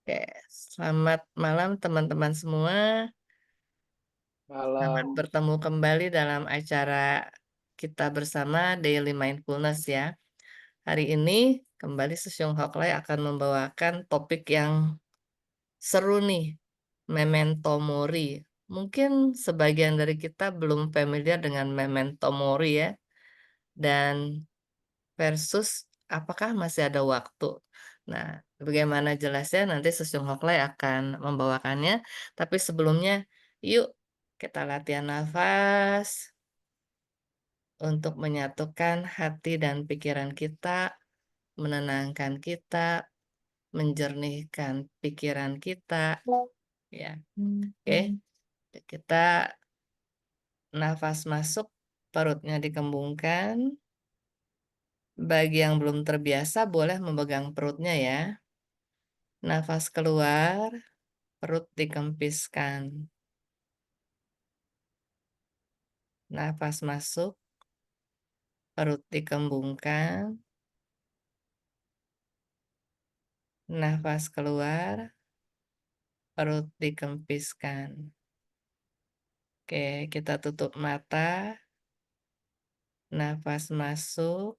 Oke, selamat malam teman-teman semua. Selamat Malam. bertemu kembali dalam acara kita bersama Daily Mindfulness ya. Hari ini kembali Susyung Hoklay akan membawakan topik yang seru nih, Memento Mori. Mungkin sebagian dari kita belum familiar dengan Memento Mori ya, dan versus apakah masih ada waktu. Nah, bagaimana jelasnya nanti Susyung Hoklay akan membawakannya, tapi sebelumnya yuk kita latihan nafas untuk menyatukan hati dan pikiran kita, menenangkan kita, menjernihkan pikiran kita, ya. Oke, kita nafas masuk, perutnya dikembungkan. Bagi yang belum terbiasa boleh memegang perutnya ya. Nafas keluar, perut dikempiskan. Nafas masuk, perut dikembungkan. Nafas keluar, perut dikempiskan. Oke, kita tutup mata. Nafas masuk,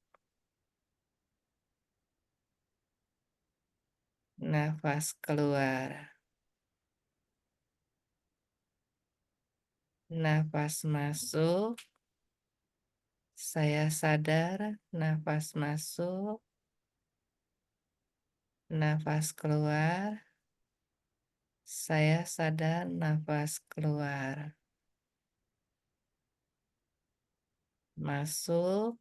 nafas keluar. Nafas masuk, saya sadar. Nafas masuk, nafas keluar. Saya sadar, nafas keluar. Masuk,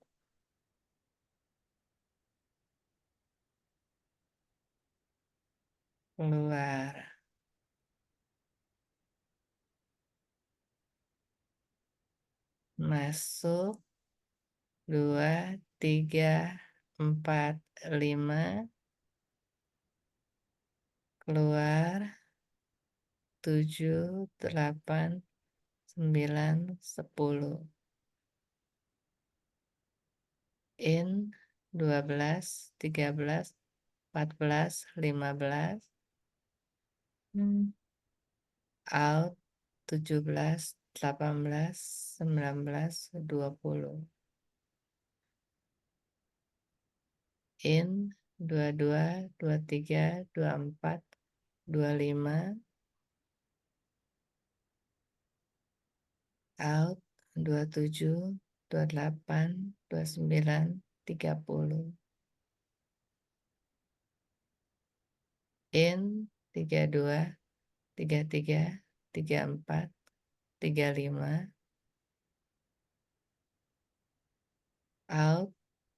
keluar. Masuk, 2, 3, 4, 5. Keluar, 7, 8, 9, 10. In, 12, 13, 14, 15. Out, 17, 18, 19, 20. In, 22, 23, 24, 25. Out, 27, 28, 29, 30. In, 32, 33, 34, 35. Out,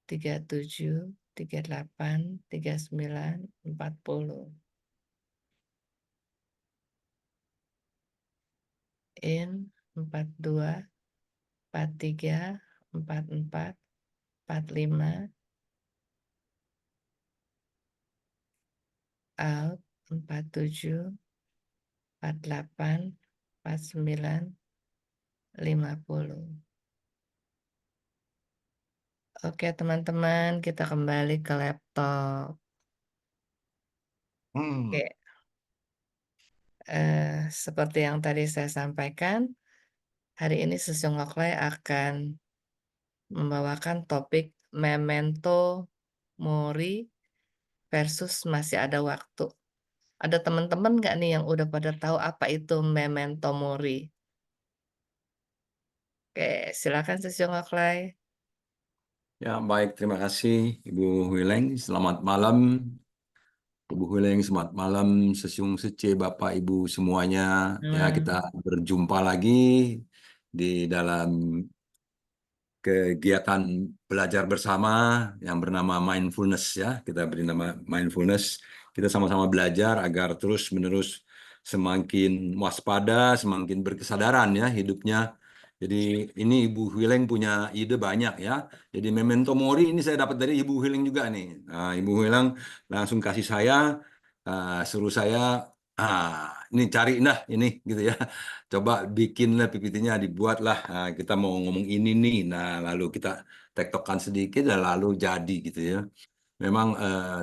37, 38, 39, 40. In, 42, 43, 44, 45. Out, 47, 48, 49, 50. Oke teman-teman, kita kembali ke laptop. Hmm. Oke, seperti yang tadi saya sampaikan, hari ini Susyung Hoklay akan membawakan topik Memento Mori versus masih ada waktu. Ada teman-teman nggak nih yang udah pada tahu apa itu Memento Mori? Oke, silakan Susyung Hoklay. Ya, baik. Terima kasih, Ibu Wileng. Selamat malam, Ibu Wileng. Selamat malam, Sesiung Sece, Bapak, Ibu semuanya. Ya, kita Hmm, berjumpa lagi di dalam kegiatan belajar bersama yang bernama mindfulness ya. Kita beri nama mindfulness. Kita sama-sama belajar agar terus-menerus semakin waspada, semakin berkesadaran ya hidupnya. Jadi ini Ibu Wileng punya ide banyak ya. Jadi memento mori ini saya dapat dari Ibu Wileng juga nih. Nah, Ibu Wileng langsung kasih saya, suruh saya, ini cari nah ini gitu ya. Coba bikinlah PPT-nya, dibuatlah. Nah, kita mau ngomong ini nih. Nah, lalu kita tektokan sedikit dan lalu jadi gitu ya. Memang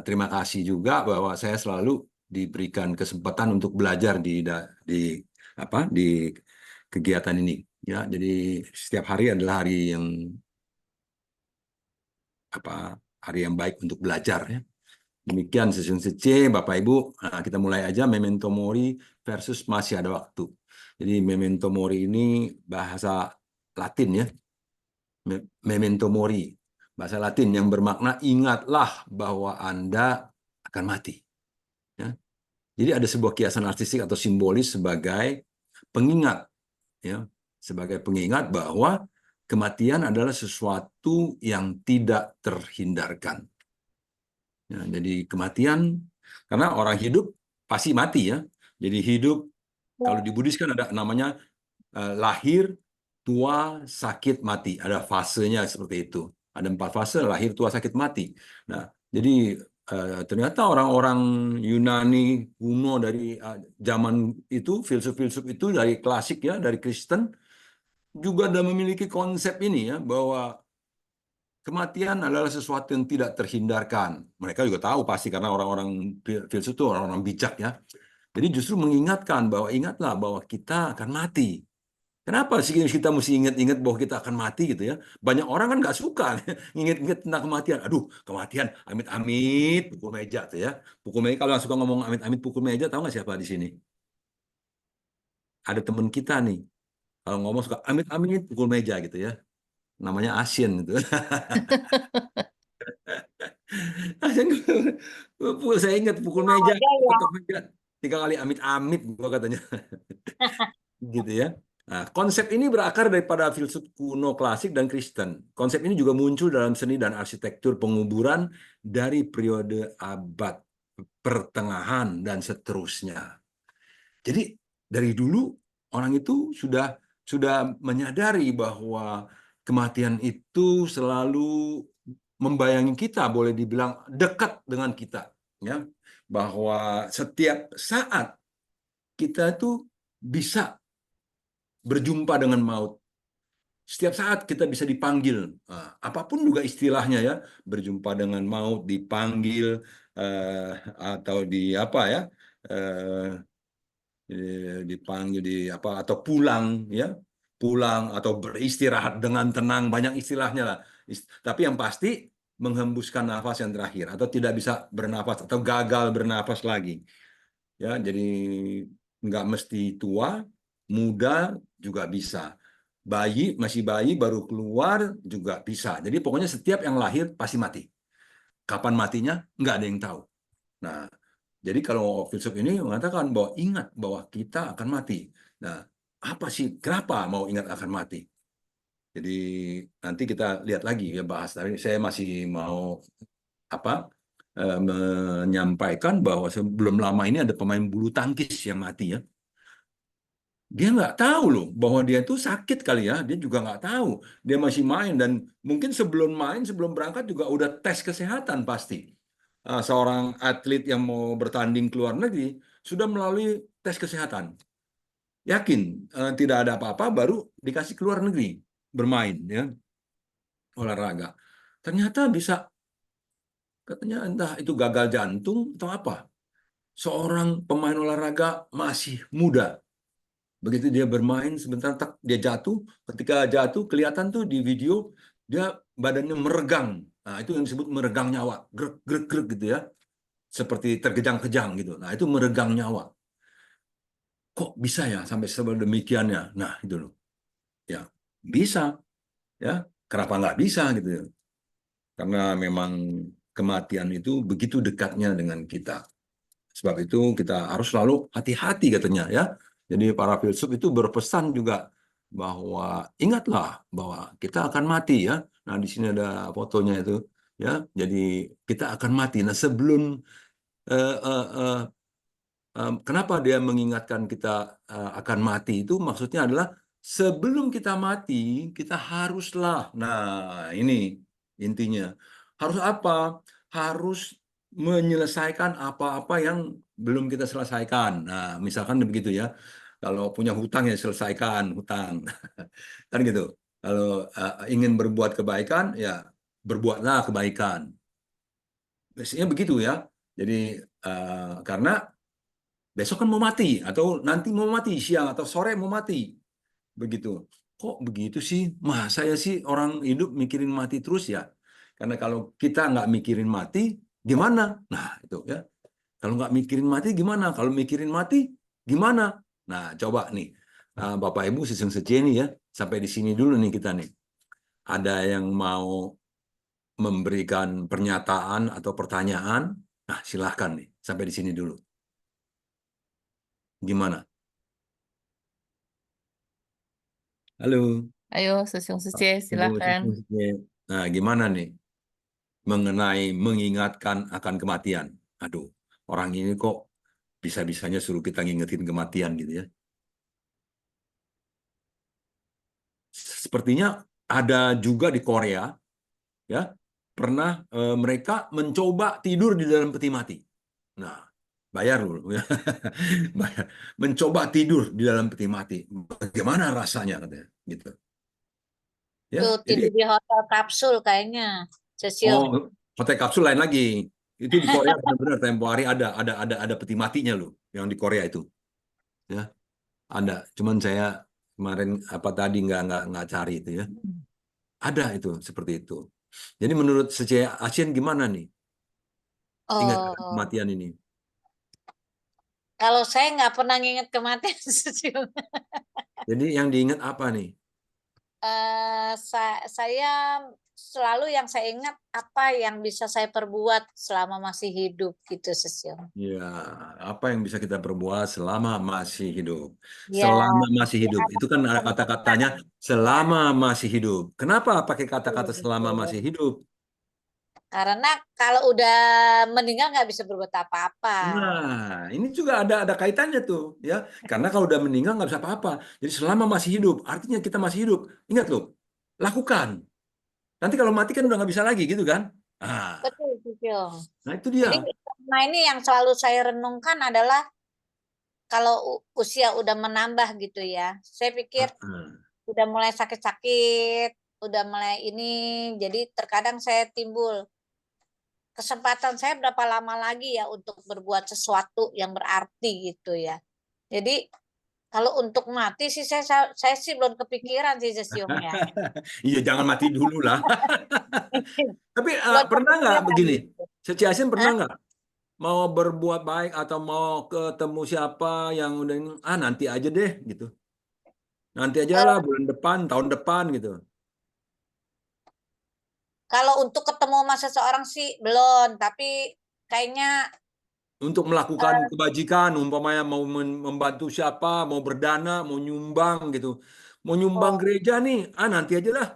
terima kasih juga bahwa saya selalu diberikan kesempatan untuk belajar di apa di kegiatan ini ya. Jadi setiap hari adalah apa hari yang baik untuk belajar ya. Demikian session C, Bapak Ibu. Nah, kita mulai aja Memento Mori versus Masih Ada Waktu. Jadi Memento Mori ini bahasa Latin ya. Memento Mori, bahasa Latin yang bermakna ingatlah bahwa Anda akan mati. Ya. Jadi ada sebuah kiasan artistik atau simbolis sebagai pengingat, ya, sebagai pengingat bahwa kematian adalah sesuatu yang tidak terhindarkan. Ya, jadi kematian, karena orang hidup pasti mati ya. Jadi hidup, kalau di Buddhis kan ada namanya lahir, tua, sakit, mati. Ada fasenya seperti itu. Ada 4 fase, lahir, tua, sakit, mati. Nah, jadi ternyata orang-orang Yunani kuno dari zaman itu, filsuf-filsuf itu dari klasik ya, dari Kristen, juga ada memiliki konsep ini ya, bahwa kematian adalah sesuatu yang tidak terhindarkan. Mereka juga tahu pasti karena orang-orang filsuf itu orang-orang bijak ya. Jadi justru mengingatkan bahwa ingatlah bahwa kita akan mati. Kenapa sih kita mesti ingat-ingat bahwa kita akan mati gitu ya? Banyak orang kan nggak suka ingat-ingat tentang kematian. Aduh, kematian, amit-amit, pukul meja tuh ya. Pukul meja, kalau yang suka ngomong amit-amit pukul meja, tahu nggak siapa di sini? Ada teman kita nih, kalau ngomong suka amit-amit pukul meja gitu ya. Namanya Asien gitu. Asien, saya ingat pukul meja, Ada ya. ketok meja. 3 kali amit-amit, gua katanya. Gitu ya. Nah, konsep ini berakar daripada filsuf kuno klasik dan Kristen. Konsep ini juga muncul dalam seni dan arsitektur penguburan dari periode abad pertengahan dan seterusnya. Jadi dari dulu orang itu sudah menyadari bahwa kematian itu selalu membayangi kita, boleh dibilang dekat dengan kita, ya. Bahwa setiap saat kita itu bisa berjumpa dengan maut. Setiap saat kita bisa dipanggil, apapun juga istilahnya ya, berjumpa dengan maut, dipanggil atau di apa ya, dipanggil di apa atau pulang ya, pulang atau beristirahat dengan tenang, banyak istilahnya lah. Tapi yang pasti menghembuskan nafas yang terakhir atau tidak bisa bernafas atau gagal bernafas lagi. Ya, jadi nggak mesti tua, muda juga bisa. Masih bayi baru keluar juga bisa. Jadi pokoknya setiap yang lahir pasti mati. Kapan matinya nggak ada yang tahu. Nah, jadi kalau filsuf ini mengatakan bahwa ingat bahwa kita akan mati. Nah, apa sih kenapa mau ingat akan mati? Jadi nanti kita lihat lagi ya bahas. Tapi saya masih mau apa menyampaikan bahwa sebelum lama ini ada pemain bulu tangkis yang mati ya. Dia nggak tahu loh bahwa dia itu sakit kali ya. Dia juga nggak tahu. Dia masih main dan mungkin sebelum main, sebelum berangkat juga udah tes kesehatan pasti. Seorang atlet yang mau bertanding ke luar negeri sudah melalui tes kesehatan. Yakin tidak ada apa-apa baru dikasih ke luar negeri bermain ya olahraga. Ternyata bisa katanya entah itu gagal jantung atau apa. Seorang pemain olahraga masih muda. Begitu dia bermain sebentar tak dia jatuh, ketika jatuh kelihatan tuh di video dia badannya meregang. Nah, itu yang disebut meregang nyawa, grek grek grek gitu ya. Seperti terkejang-kejang gitu. Nah, itu meregang nyawa. Kok bisa ya sampai sedemikiannya? Nah, itu loh. Ya, bisa ya. Kenapa nggak bisa gitu ya? Karena memang kematian itu begitu dekatnya dengan kita. Sebab itu kita harus selalu hati-hati katanya ya. Jadi para filsuf itu berpesan juga bahwa ingatlah bahwa kita akan mati ya. Nah, di sini ada fotonya itu ya. Jadi kita akan mati. Nah, sebelum eh, eh, eh, kenapa dia mengingatkan kita akan mati itu maksudnya adalah sebelum kita mati kita haruslah. Nah, ini intinya. Harus apa? Harus menyelesaikan apa-apa yang belum kita selesaikan. Nah, misalkan begitu ya. Kalau punya hutang ya selesaikan hutang. Kan gitu. Kalau ingin berbuat kebaikan ya berbuatlah kebaikan. Biasanya begitu ya. Jadi karena besok kan mau mati, atau nanti mau mati, siang atau sore mau mati. Begitu. Kok begitu sih? Masa ya sih orang hidup mikirin mati terus ya? Karena kalau kita nggak mikirin mati, gimana? Nah, itu ya. Kalau nggak mikirin mati, gimana? Kalau mikirin mati, gimana? Nah, coba nih, Bapak Ibu Siseng Seceni ya, sampai di sini dulu nih kita nih. Ada yang mau memberikan pernyataan atau pertanyaan? Nah, silahkan nih, sampai di sini dulu. Gimana? Halo. Ayo, Susung Suci, Ibu silakan. Siseng Seceni. Nah, gimana nih mengenai mengingatkan akan kematian? Aduh, orang ini kok bisa-bisanya suruh kita ngingetin kematian gitu ya. Sepertinya ada juga di Korea ya, pernah mereka mencoba tidur di dalam peti mati. Nah, bayar dulu ya. Bayar. Mencoba tidur di dalam peti mati. Bagaimana rasanya katanya gitu. Tuh Ya, tidur jadi di hotel kapsul kayaknya, oh, Cesium. hotel kapsul lain lagi. Itu di Korea benar-benar tempo hari ada peti matinya loh yang di Korea itu. Ya, ada. Cuman saya kemarin apa tadi nggak cari itu ya. Ada itu seperti itu. Jadi menurut Seceh Asien gimana nih? Ingat Oh, kematian ini. kalau saya nggak pernah nginget kematian, Cesium. Jadi yang diingat apa nih? Saya selalu yang saya ingat apa yang bisa saya perbuat selama masih hidup gitu, Cesium. Ya, apa yang bisa kita perbuat selama masih hidup? Ya, Selama masih tapi hidup. ada Itu kan ada kata-katanya kemungkinan. Ya, selama masih hidup. Kenapa pakai betul, kata-kata selama masih betul. hidup? Karena kalau udah meninggal nggak bisa berbuat apa-apa. Nah, ini juga ada kaitannya tuh, ya. Karena kalau udah meninggal nggak bisa apa-apa. Jadi selama masih hidup, artinya kita masih hidup. Ingat loh, lakukan. Nanti kalau mati kan udah nggak bisa lagi, gitu kan? Ah, Betul, betul. nah itu dia. Jadi, nah ini yang selalu saya renungkan adalah kalau usia udah menambah gitu ya. Saya pikir Ah, ah. udah mulai sakit-sakit, udah mulai ini, jadi terkadang saya timbul kesempatan saya berapa lama lagi ya untuk berbuat sesuatu yang berarti gitu ya. Jadi kalau untuk mati sih saya sih belum kepikiran sih Cesium ya. Iya, jangan mati dulu lah. Tapi Belum pernah nggak kepikiran begini? gitu. Seciasin pernah Hah? nggak mau berbuat baik atau mau ketemu siapa yang udah ini, nanti aja deh gitu. Nanti aja lah Eh, bulan depan, tahun depan gitu. kalau untuk ketemu sama seseorang sih belum, tapi kayaknya Untuk melakukan eh, kebajikan, umpamanya mau membantu siapa, mau berdana, mau nyumbang gitu. Mau nyumbang oh, gereja nih, nanti aja lah.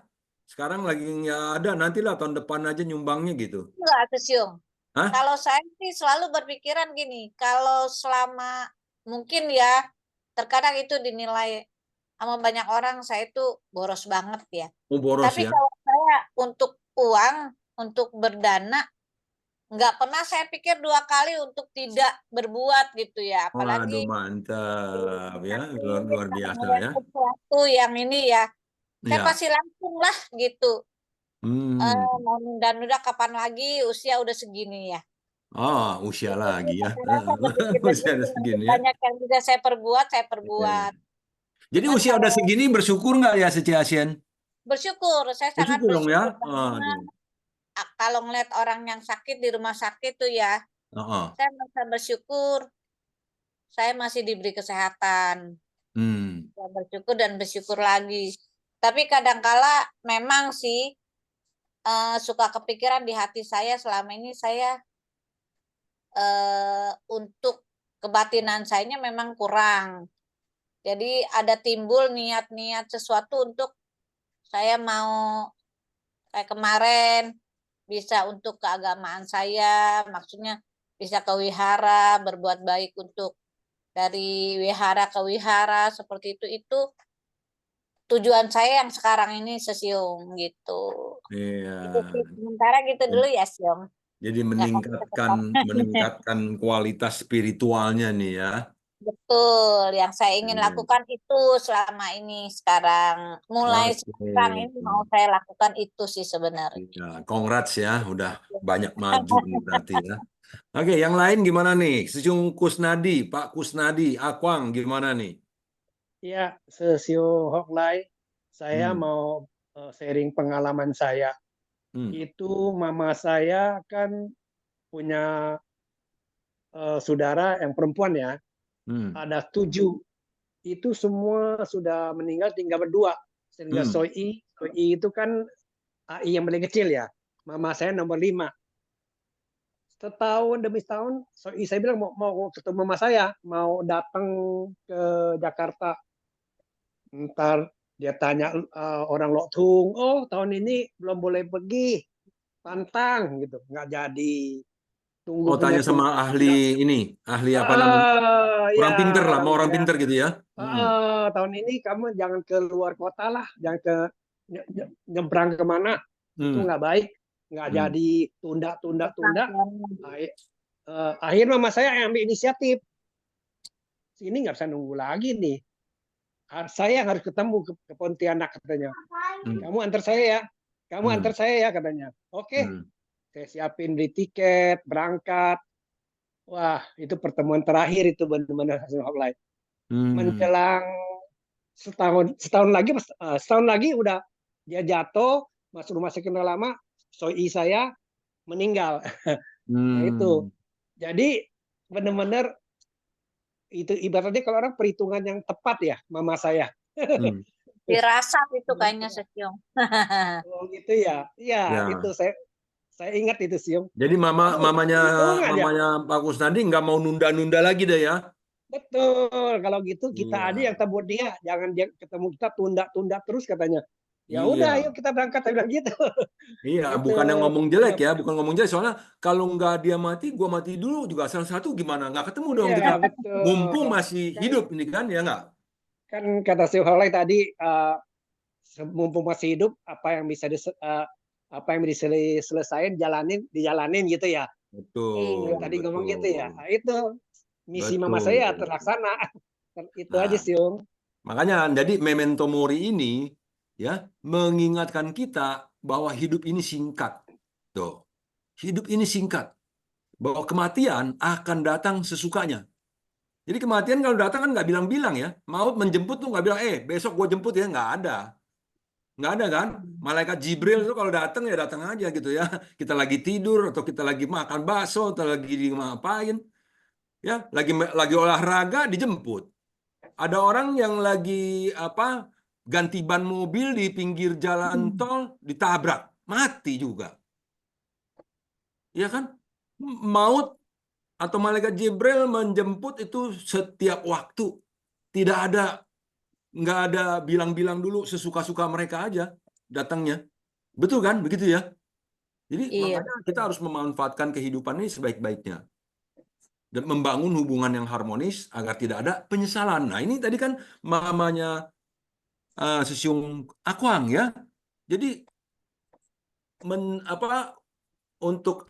Sekarang lagi nggak ada, nantilah tahun depan aja nyumbangnya gitu. enggak Cesium. Hah? Kalau saya sih selalu berpikiran gini, kalau selama mungkin ya terkadang itu dinilai sama banyak orang saya itu boros banget ya. Mau boros Tapi ya? kalau saya untuk uang, untuk berdana, nggak pernah saya pikir dua kali untuk tidak berbuat gitu ya. Waduh, Apalagi mantap ya, ingin luar biasa ngeliat ya. sesuatu yang ini ya, saya Ya. pasti langsung lah gitu. Hmm. Mau nunda-nunda kapan lagi usia udah segini ya. Usia Jadi lagi ya. saya rasa begitu Usia udah masih segini ya. banyak yang bisa saya Iya. perbuat. Jadi Cuman usia kalau udah segini bersyukur nggak ya si Ciasien? bersyukur, saya sangat Bersyukur dong ya. bersyukur banget. Aduh. Kalau ngeliat orang yang sakit di rumah sakit tuh ya, Heeh. saya merasa bersyukur. Saya masih diberi kesehatan. Hmm. Saya bersyukur dan bersyukur lagi. Tapi kadangkala memang sih suka kepikiran di hati saya selama ini saya untuk kebatinan sayanya memang kurang. Jadi ada timbul niat-niat sesuatu untuk saya mau kayak kemarin bisa untuk keagamaan saya, maksudnya bisa ke wihara, berbuat baik untuk dari wihara ke wihara seperti itu tujuan saya yang sekarang ini Sesium gitu. Iya. Itu sih sementara gitu dulu ya Siom. Jadi Nggak akan meningkatkan ketemu. meningkatkan kualitas spiritualnya nih ya. Betul, yang saya ingin Iya. lakukan itu selama ini sekarang. Mulai sekarang Oke. ini mau saya lakukan itu sih sebenarnya. Ya, congrats ya, udah banyak maju nih berarti ya. Oke, yang lain gimana nih? Sejung Kusnadi, Pak Kusnadi, Akwang gimana nih? Ya, Sesio Hoklai, saya Hmm. mau sharing pengalaman saya. Hmm. Itu mama saya kan punya saudara yang perempuan ya, Hmm. ada 7. Itu semua sudah meninggal, tinggal berdua. Sehingga Hmm. Soi itu kan AI yang paling kecil ya. Mama saya nomor 5. Setahun demi setahun, saya bilang mau ketemu mama saya, mau datang ke Jakarta. Ntar dia tanya orang Lok Thung, oh tahun ini belum boleh pergi, pantang gitu, nggak jadi. Tunggu Oh, tanya punya sama tugas ahli juga. ini, ahli apa namanya? Ya Orang pinter lah, orang mau orang ya. pinter gitu ya. Hmm. Tahun ini kamu jangan ke luar kota lah, jangan ke nyebrang kemana, itu Hmm. nggak baik, nggak Hmm. jadi, tunda. Akhirnya mama saya yang ambil inisiatif, sini nggak bisa nunggu lagi nih, saya harus ketemu ke Pontianak katanya. Hmm. Kamu antar saya ya, Hmm. katanya. Oke, Hmm. saya siapin beli tiket, berangkat. Wah, itu pertemuan terakhir itu benar-benar offline. Hmm. Menjelang setahun lagi udah dia jatuh, masuk rumah sakit lama, soi saya meninggal. Nah itu, Hmm. jadi benar-benar itu ibaratnya kalau orang perhitungan yang tepat ya, mama saya. Hmm. Dirasap itu kayaknya Sesiung. Oh gitu ya, ya Ya. itu saya ingat itu Siung. Jadi Aduh, untung aja. mamanya Pak Kusnadi nggak mau nunda-nunda lagi deh ya. Betul, kalau gitu kita aja Iya. yang tebut dia, jangan dia ketemu kita tunda-tunda terus katanya. Ya udah, ayo Iya. kita berangkat, saya bilang gitu. Iya, Itu bukan yang ngomong jelek pokoknya. ya, bukan ngomong jelek. Soalnya kalau nggak dia mati, gua mati dulu juga salah satu gimana? Nggak ketemu dong Iya kita. Mumpung betul. masih Kan hidup ini kan, ya nggak? kan kata si Holai tadi, mumpung masih hidup, apa yang bisa diselesain, dijalanin gitu ya. Betul, Yang tadi ngomong gitu ya. betul, Nah, itu misi mama saya betul. terlaksana. Itu aja Nah, sih, Om. makanya jadi memento mori ini ya mengingatkan kita bahwa hidup ini singkat. Tuh, hidup ini singkat. Bahwa kematian akan datang sesukanya. Jadi kematian kalau datang kan nggak bilang-bilang ya. Maut menjemput tuh nggak bilang, besok gue jemput ya. Nggak ada. Nggak ada kan? Malaikat Jibril itu kalau datang ya datang aja gitu ya. Kita lagi tidur atau kita lagi makan bakso atau lagi ngapain. Ya, lagi olahraga dijemput. Ada orang yang lagi apa ganti ban mobil di pinggir jalan tol ditabrak, mati juga. Ya kan? Maut atau malaikat Jibril menjemput itu setiap waktu. Tidak ada, nggak ada bilang-bilang dulu, sesuka-suka mereka aja datangnya. Betul kan? Begitu ya. Jadi Iya. makanya kita harus memanfaatkan kehidupan ini sebaik-baiknya dan membangun hubungan yang harmonis agar tidak ada penyesalan. Nah, ini tadi kan mamanya Sesiung Akwang ya. Jadi untuk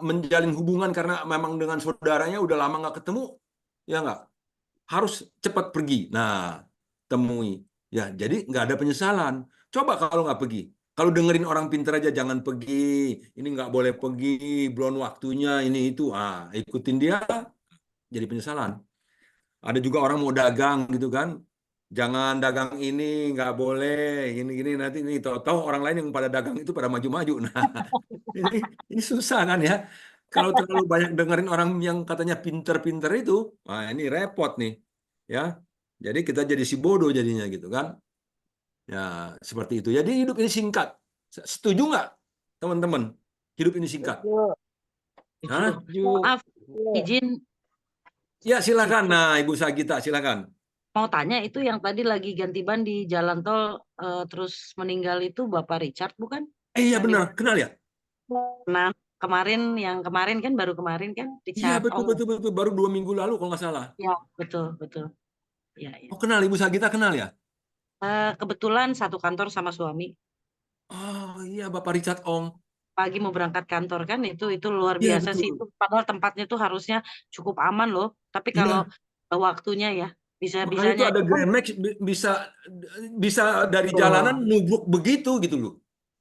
menjalin hubungan karena memang dengan saudaranya udah lama nggak ketemu, ya nggak? Harus cepat pergi. Nah, temui. Ya, jadi nggak ada penyesalan. Coba kalau nggak pergi. Kalau dengerin orang pintar aja, jangan pergi. Ini nggak boleh pergi, belum waktunya, ini itu. Ikutin dia, jadi penyesalan. Ada juga orang mau dagang gitu kan. Jangan dagang ini, nggak boleh. Gini-gini, nanti ini tahu-tahu orang lain yang pada dagang itu pada maju-maju. Nah, ini susah kan ya. Kalau terlalu banyak dengerin orang yang katanya pinter-pinter itu, ini repot nih. Ya, jadi kita jadi si bodoh jadinya gitu kan. Ya, seperti itu. Jadi hidup ini singkat. Setuju nggak, teman-teman? Hidup ini singkat. Hah? Maaf, izin Ya, silakan. Nah, Ibu Sagita, silakan. mau tanya, itu yang tadi lagi ganti ban di jalan tol terus meninggal itu Bapak Richard bukan? Iya, Yang benar. Kenal ya? Nah, yang kemarin kan, baru kemarin kan Iya, Richard. betul. Baru 2 minggu lalu kalau nggak salah. Ya, betul. Ya. Oh, kenal. Ibu Sagita kenal ya? Kebetulan satu kantor sama suami. Oh, iya, Bapak Richard Ong. Pagi mau berangkat kantor kan, itu luar Iya, biasa betul. sih. Itu padahal tempatnya tuh harusnya cukup aman loh. Tapi kalau Iya. waktunya ya, Makanya itu bisa-bisanya ada itu kan. Grand Max bisa dari jalanan nubruk begitu gitu loh.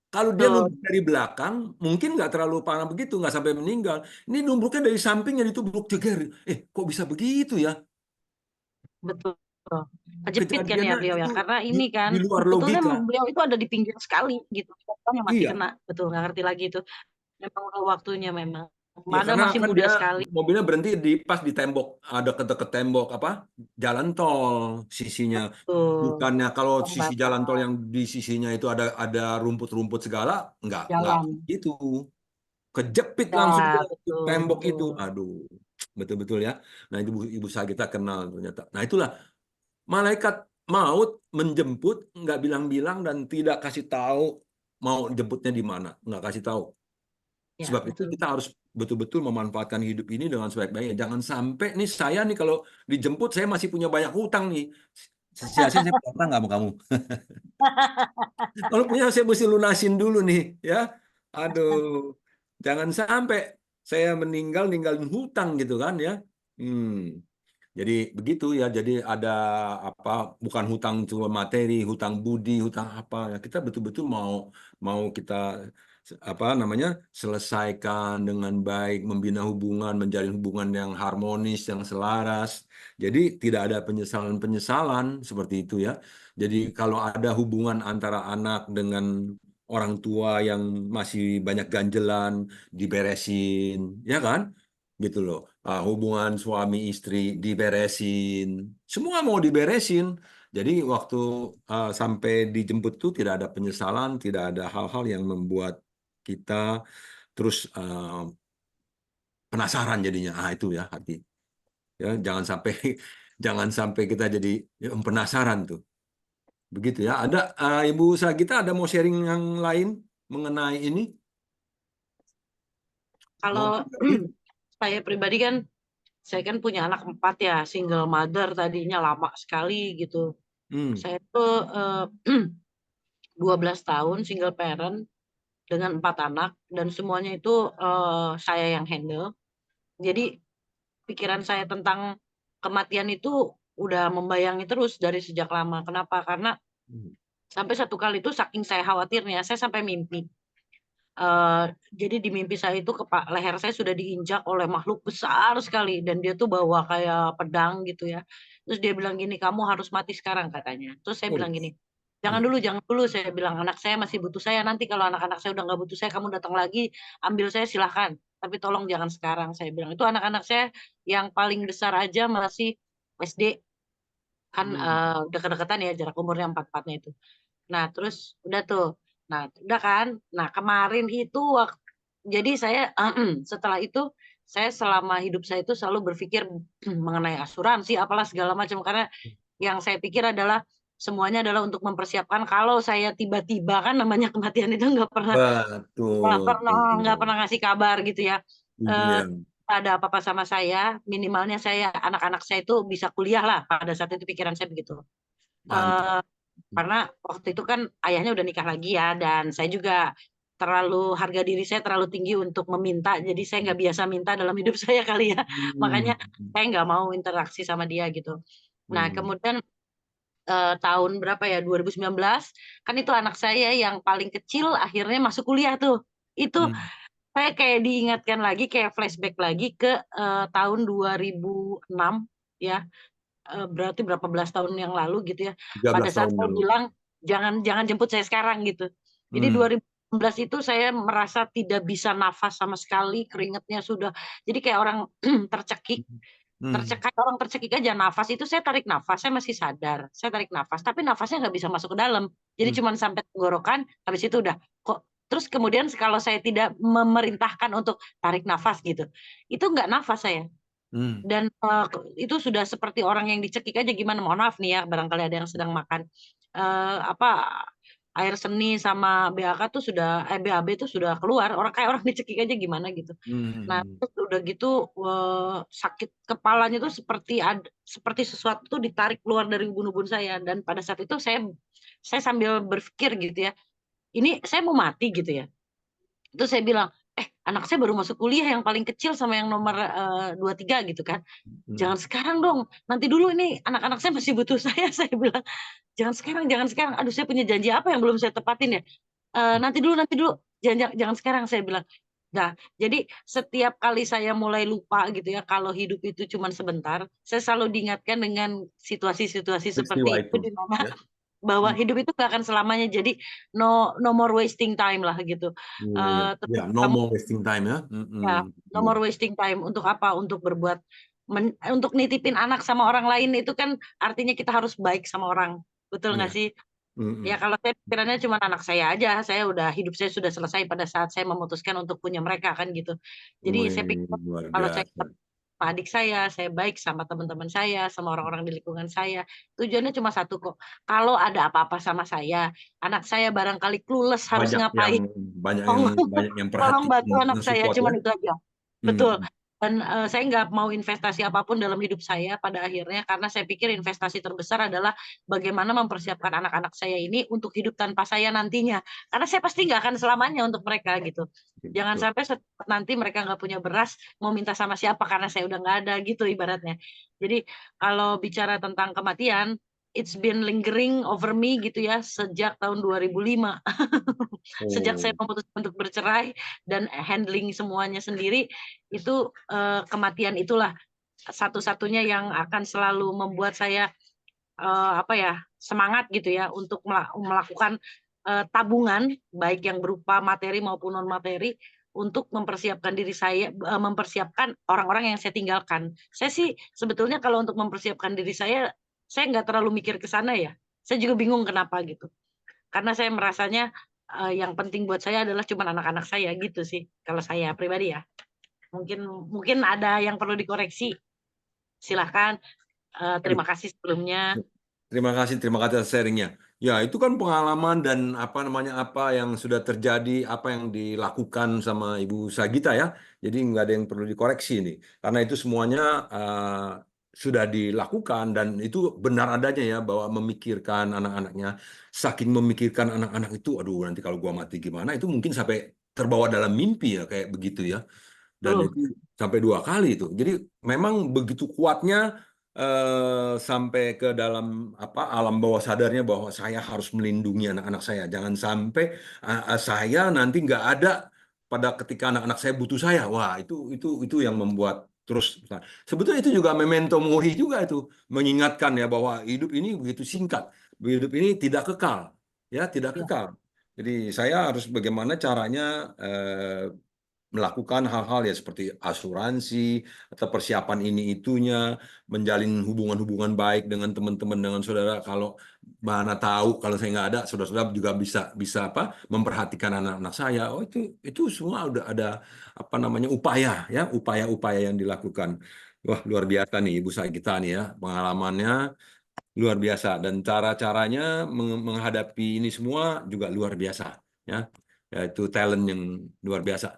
Kalau dia Betul, nubruk dari belakang, mungkin nggak terlalu parah begitu, nggak sampai meninggal. Ini nubruknya dari sampingnya ditubruk ceger. Kok bisa begitu ya? betul. Kejepit kan ya Kejadiannya beliau ya, itu karena di, ini kan di luar sebetulnya logika. beliau itu ada di pinggir sekali gitu. Orang yang masih Iya, kena, betul nggak ngerti lagi itu. Memang udah waktunya memang. ya Padahal karena masih kan muda dia sekali. mobilnya berhenti di pas di tembok, ada deket tembok apa jalan tol sisinya. Betul. Bukannya kalau sisi jalan tol Pembatas yang di sisinya itu ada rumput-rumput segala, nggak jalan. itu kejepit Ya, langsung dia ke betul, tembok itu. betul. Aduh, betul-betul ya. Nah itu ibu saya kita kenal ternyata. Nah itulah malaikat maut menjemput, nggak bilang-bilang dan tidak kasih tahu mau jemputnya di mana, nggak kasih tahu. Ya, Sebab itu betul. kita harus betul-betul memanfaatkan hidup ini dengan sebaik-baiknya. Jangan sampai nih saya nih kalau dijemput saya masih punya banyak hutang nih. Sia-sia saya punya hutang nggak sama kamu? Kalau punya saya mesti lunasin dulu nih ya. Aduh, jangan sampai saya meninggal ninggalin hutang gitu kan ya. Hmm. Jadi begitu ya. Jadi ada apa? Bukan hutang cuma materi, hutang budi, hutang apa ya. Kita betul-betul mau mau kita apa namanya selesaikan dengan baik, membina hubungan, menjalin hubungan yang harmonis, yang selaras. Jadi tidak ada penyesalan-penyesalan seperti itu ya. Jadi kalau ada hubungan antara anak dengan orang tua yang masih banyak ganjelan, diberesin, ya kan? Gitu loh. Hubungan suami istri diberesin, semua mau diberesin. Jadi waktu sampai dijemput tuh tidak ada penyesalan, tidak ada hal-hal yang membuat kita terus penasaran jadinya. Itu ya hati. Ya, jangan sampai jangan sampai kita jadi penasaran tuh. Begitu ya. Ada Ibu Sagita ada mau sharing yang lain mengenai ini? Mau Kalau berbagi? saya pribadi kan, saya kan punya anak 4 ya, single mother tadinya lama sekali gitu. Hmm. Saya tuh 12 tahun single parent dengan 4 anak dan semuanya itu saya yang handle. Jadi pikiran saya tentang kematian itu udah membayangi terus dari sejak lama. Kenapa? Karena Hmm. sampai satu kali itu saking saya khawatirnya, saya sampai mimpi. Jadi di mimpi saya itu leher saya sudah diinjak oleh makhluk besar sekali dan dia tuh bawa kayak pedang gitu ya. Terus dia bilang gini, "Kamu harus mati sekarang," katanya. Terus saya Oh. bilang gini, Hmm. jangan dulu," saya bilang, "anak saya masih butuh saya, nanti kalau anak-anak saya udah nggak butuh saya, kamu datang lagi, ambil saya silahkan, tapi tolong jangan sekarang," saya bilang. Itu anak-anak saya yang paling besar aja masih SD, kan, Hmm. deket-deketan ya jarak umurnya 4-4-nya itu. Nah, terus udah tuh. Nah, udah kan. Nah, kemarin itu jadi saya setelah itu saya selama hidup saya itu selalu berpikir mengenai asuransi apalah segala macam karena yang saya pikir adalah semuanya adalah untuk mempersiapkan kalau saya tiba-tiba kan namanya kematian itu Betul. nggak pernah ngasih kabar gitu ya. Iya, Eh, ada apa-apa sama saya, minimalnya saya anak-anak saya itu bisa kuliah lah pada saat itu pikiran saya begitu. mantap. Eh, karena waktu itu kan ayahnya udah nikah lagi ya dan saya juga terlalu harga diri saya terlalu tinggi untuk meminta jadi saya nggak biasa minta dalam hidup saya kali ya Hmm. makanya saya nggak mau interaksi sama dia gitu. Nah Hmm. kemudian tahun berapa ya 2019 kan itu anak saya yang paling kecil akhirnya masuk kuliah tuh itu Hmm. saya kayak diingatkan lagi kayak flashback lagi ke tahun 2006 ya. Berarti berapa belas tahun yang lalu gitu ya, pada 13 saat tahun saya lalu. bilang, "Jangan jangan jemput saya sekarang," gitu. Jadi Hmm. 2016 itu saya merasa tidak bisa nafas sama sekali, keringatnya sudah jadi kayak orang tercekik Hmm. orang tercekik aja nafas itu saya tarik nafas, saya masih sadar, saya tarik nafas, tapi nafasnya nggak bisa masuk ke dalam. Jadi Hmm. cuman sampai tenggorokan, habis itu udah kok terus kemudian kalau saya tidak memerintahkan untuk tarik nafas gitu, itu nggak nafas saya. Hmm. Dan, itu sudah seperti orang yang dicekik aja gimana, mohon maaf nih ya, barangkali ada yang sedang makan, apa, air seni sama BAK tuh sudah BAB tuh sudah keluar, kayak orang dicekik aja gimana gitu. Nah, Hmm. terus udah gitu, sakit kepalanya tuh seperti sesuatu tuh ditarik keluar dari ubun-ubun saya dan pada saat itu saya sambil berpikir gitu ya, "Ini saya mau mati," gitu ya. Terus saya bilang, anak saya baru masuk kuliah yang paling kecil sama yang nomor, 23 gitu kan. Hmm. "Jangan sekarang dong, nanti dulu ini anak-anak saya masih butuh saya," saya bilang. Jangan sekarang, aduh saya punya janji apa yang belum saya tepatin ya?" nanti dulu, jangan sekarang, saya bilang. Nah, jadi setiap kali saya mulai lupa gitu ya, kalau hidup itu cuma sebentar, saya selalu diingatkan dengan situasi-situasi Peristiwa seperti itu, itu. di mana Ya. bahwa hidup itu gak akan selamanya. Jadi no more wasting time lah gitu. Iya. Ya, no Kamu more wasting time ya. ya, no more wasting time. Untuk apa? Untuk berbuat, untuk nitipin anak sama orang lain itu kan artinya kita harus baik sama orang. Betul nggak Iya. sih? Ya kalau saya pikirannya cuma anak saya aja, hidup saya sudah selesai pada saat saya memutuskan untuk punya mereka kan gitu. Jadi saya pikir Luar kalau saya biasa. sama adik saya baik sama teman-teman saya, sama orang-orang di lingkungan saya. Tujuannya cuma satu kok. Kalau ada apa-apa sama saya, anak saya barangkali clueless harus Banyak yang ngapain, banyak yang tolong, banyak yang tolong bantu perhatian, anak saya, support ya. cuman itu aja. Betul. Dan saya nggak mau investasi apapun dalam hidup saya pada akhirnya, karena saya pikir investasi terbesar adalah bagaimana mempersiapkan anak-anak saya ini untuk hidup tanpa saya nantinya. Karena saya pasti nggak akan selamanya untuk mereka gitu. Jangan sampai nanti mereka nggak punya beras, mau minta sama siapa karena saya udah nggak ada gitu ibaratnya. Jadi kalau bicara tentang kematian, it's been lingering over me gitu ya sejak tahun 2005. Sejak saya memutuskan untuk bercerai dan handling semuanya sendiri, itu kematian itulah satu-satunya yang akan selalu membuat saya semangat gitu ya untuk melakukan tabungan baik yang berupa materi maupun non materi untuk mempersiapkan diri saya, mempersiapkan orang-orang yang saya tinggalkan. Saya sih sebetulnya kalau untuk mempersiapkan diri saya nggak terlalu mikir ke sana ya. Saya juga bingung kenapa gitu. Karena saya merasanya yang penting buat saya adalah cuma anak-anak saya gitu sih. Kalau saya pribadi ya. Mungkin ada yang perlu dikoreksi. Silahkan. Terima kasih sebelumnya. Terima kasih atas sharingnya. Ya, itu kan pengalaman dan apa yang sudah terjadi, apa yang dilakukan sama Ibu Sagita ya. Jadi nggak ada yang perlu dikoreksi nih, karena itu semuanya sudah dilakukan dan itu benar adanya ya, bahwa memikirkan anak-anaknya, saking memikirkan anak-anak itu, aduh nanti kalau gua mati gimana, itu mungkin sampai terbawa dalam mimpi ya kayak begitu ya. Dan itu sampai 2 kali itu. Jadi memang begitu kuatnya sampai ke dalam alam bawah sadarnya bahwa saya harus melindungi anak-anak saya. Jangan sampai saya nanti nggak ada pada ketika anak-anak saya butuh saya. Wah, itu yang membuat terus. Sebetulnya itu juga memento mori juga, itu mengingatkan ya bahwa hidup ini begitu singkat. Hidup ini tidak kekal, ya tidak kekal. Jadi saya harus bagaimana caranya melakukan hal-hal ya seperti asuransi atau persiapan ini itunya, menjalin hubungan-hubungan baik dengan teman-teman, dengan saudara. Kalau mana tahu kalau saya nggak ada, saudara-saudara juga bisa memperhatikan anak-anak saya. Oh, itu semua udah ada upaya ya, upaya-upaya yang dilakukan. Wah, luar biasa nih Ibu Sagita nih ya, pengalamannya luar biasa, dan cara-caranya menghadapi ini semua juga luar biasa ya. Yaitu talent yang luar biasa.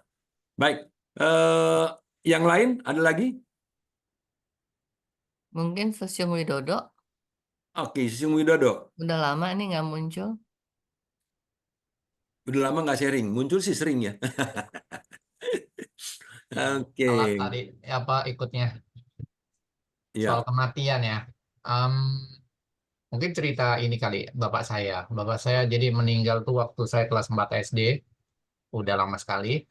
Baik, yang lain ada lagi? Mungkin Sosium Widodo. Oke, Sosium Widodo. Udah lama nih nggak muncul. Udah lama nggak sharing, muncul sih sering ya. Oke. Telat tadi ikutnya soal Ya. kematian ya. Mungkin cerita ini kali bapak saya. Bapak saya jadi meninggal tuh waktu saya kelas 4 SD. Udah lama sekali.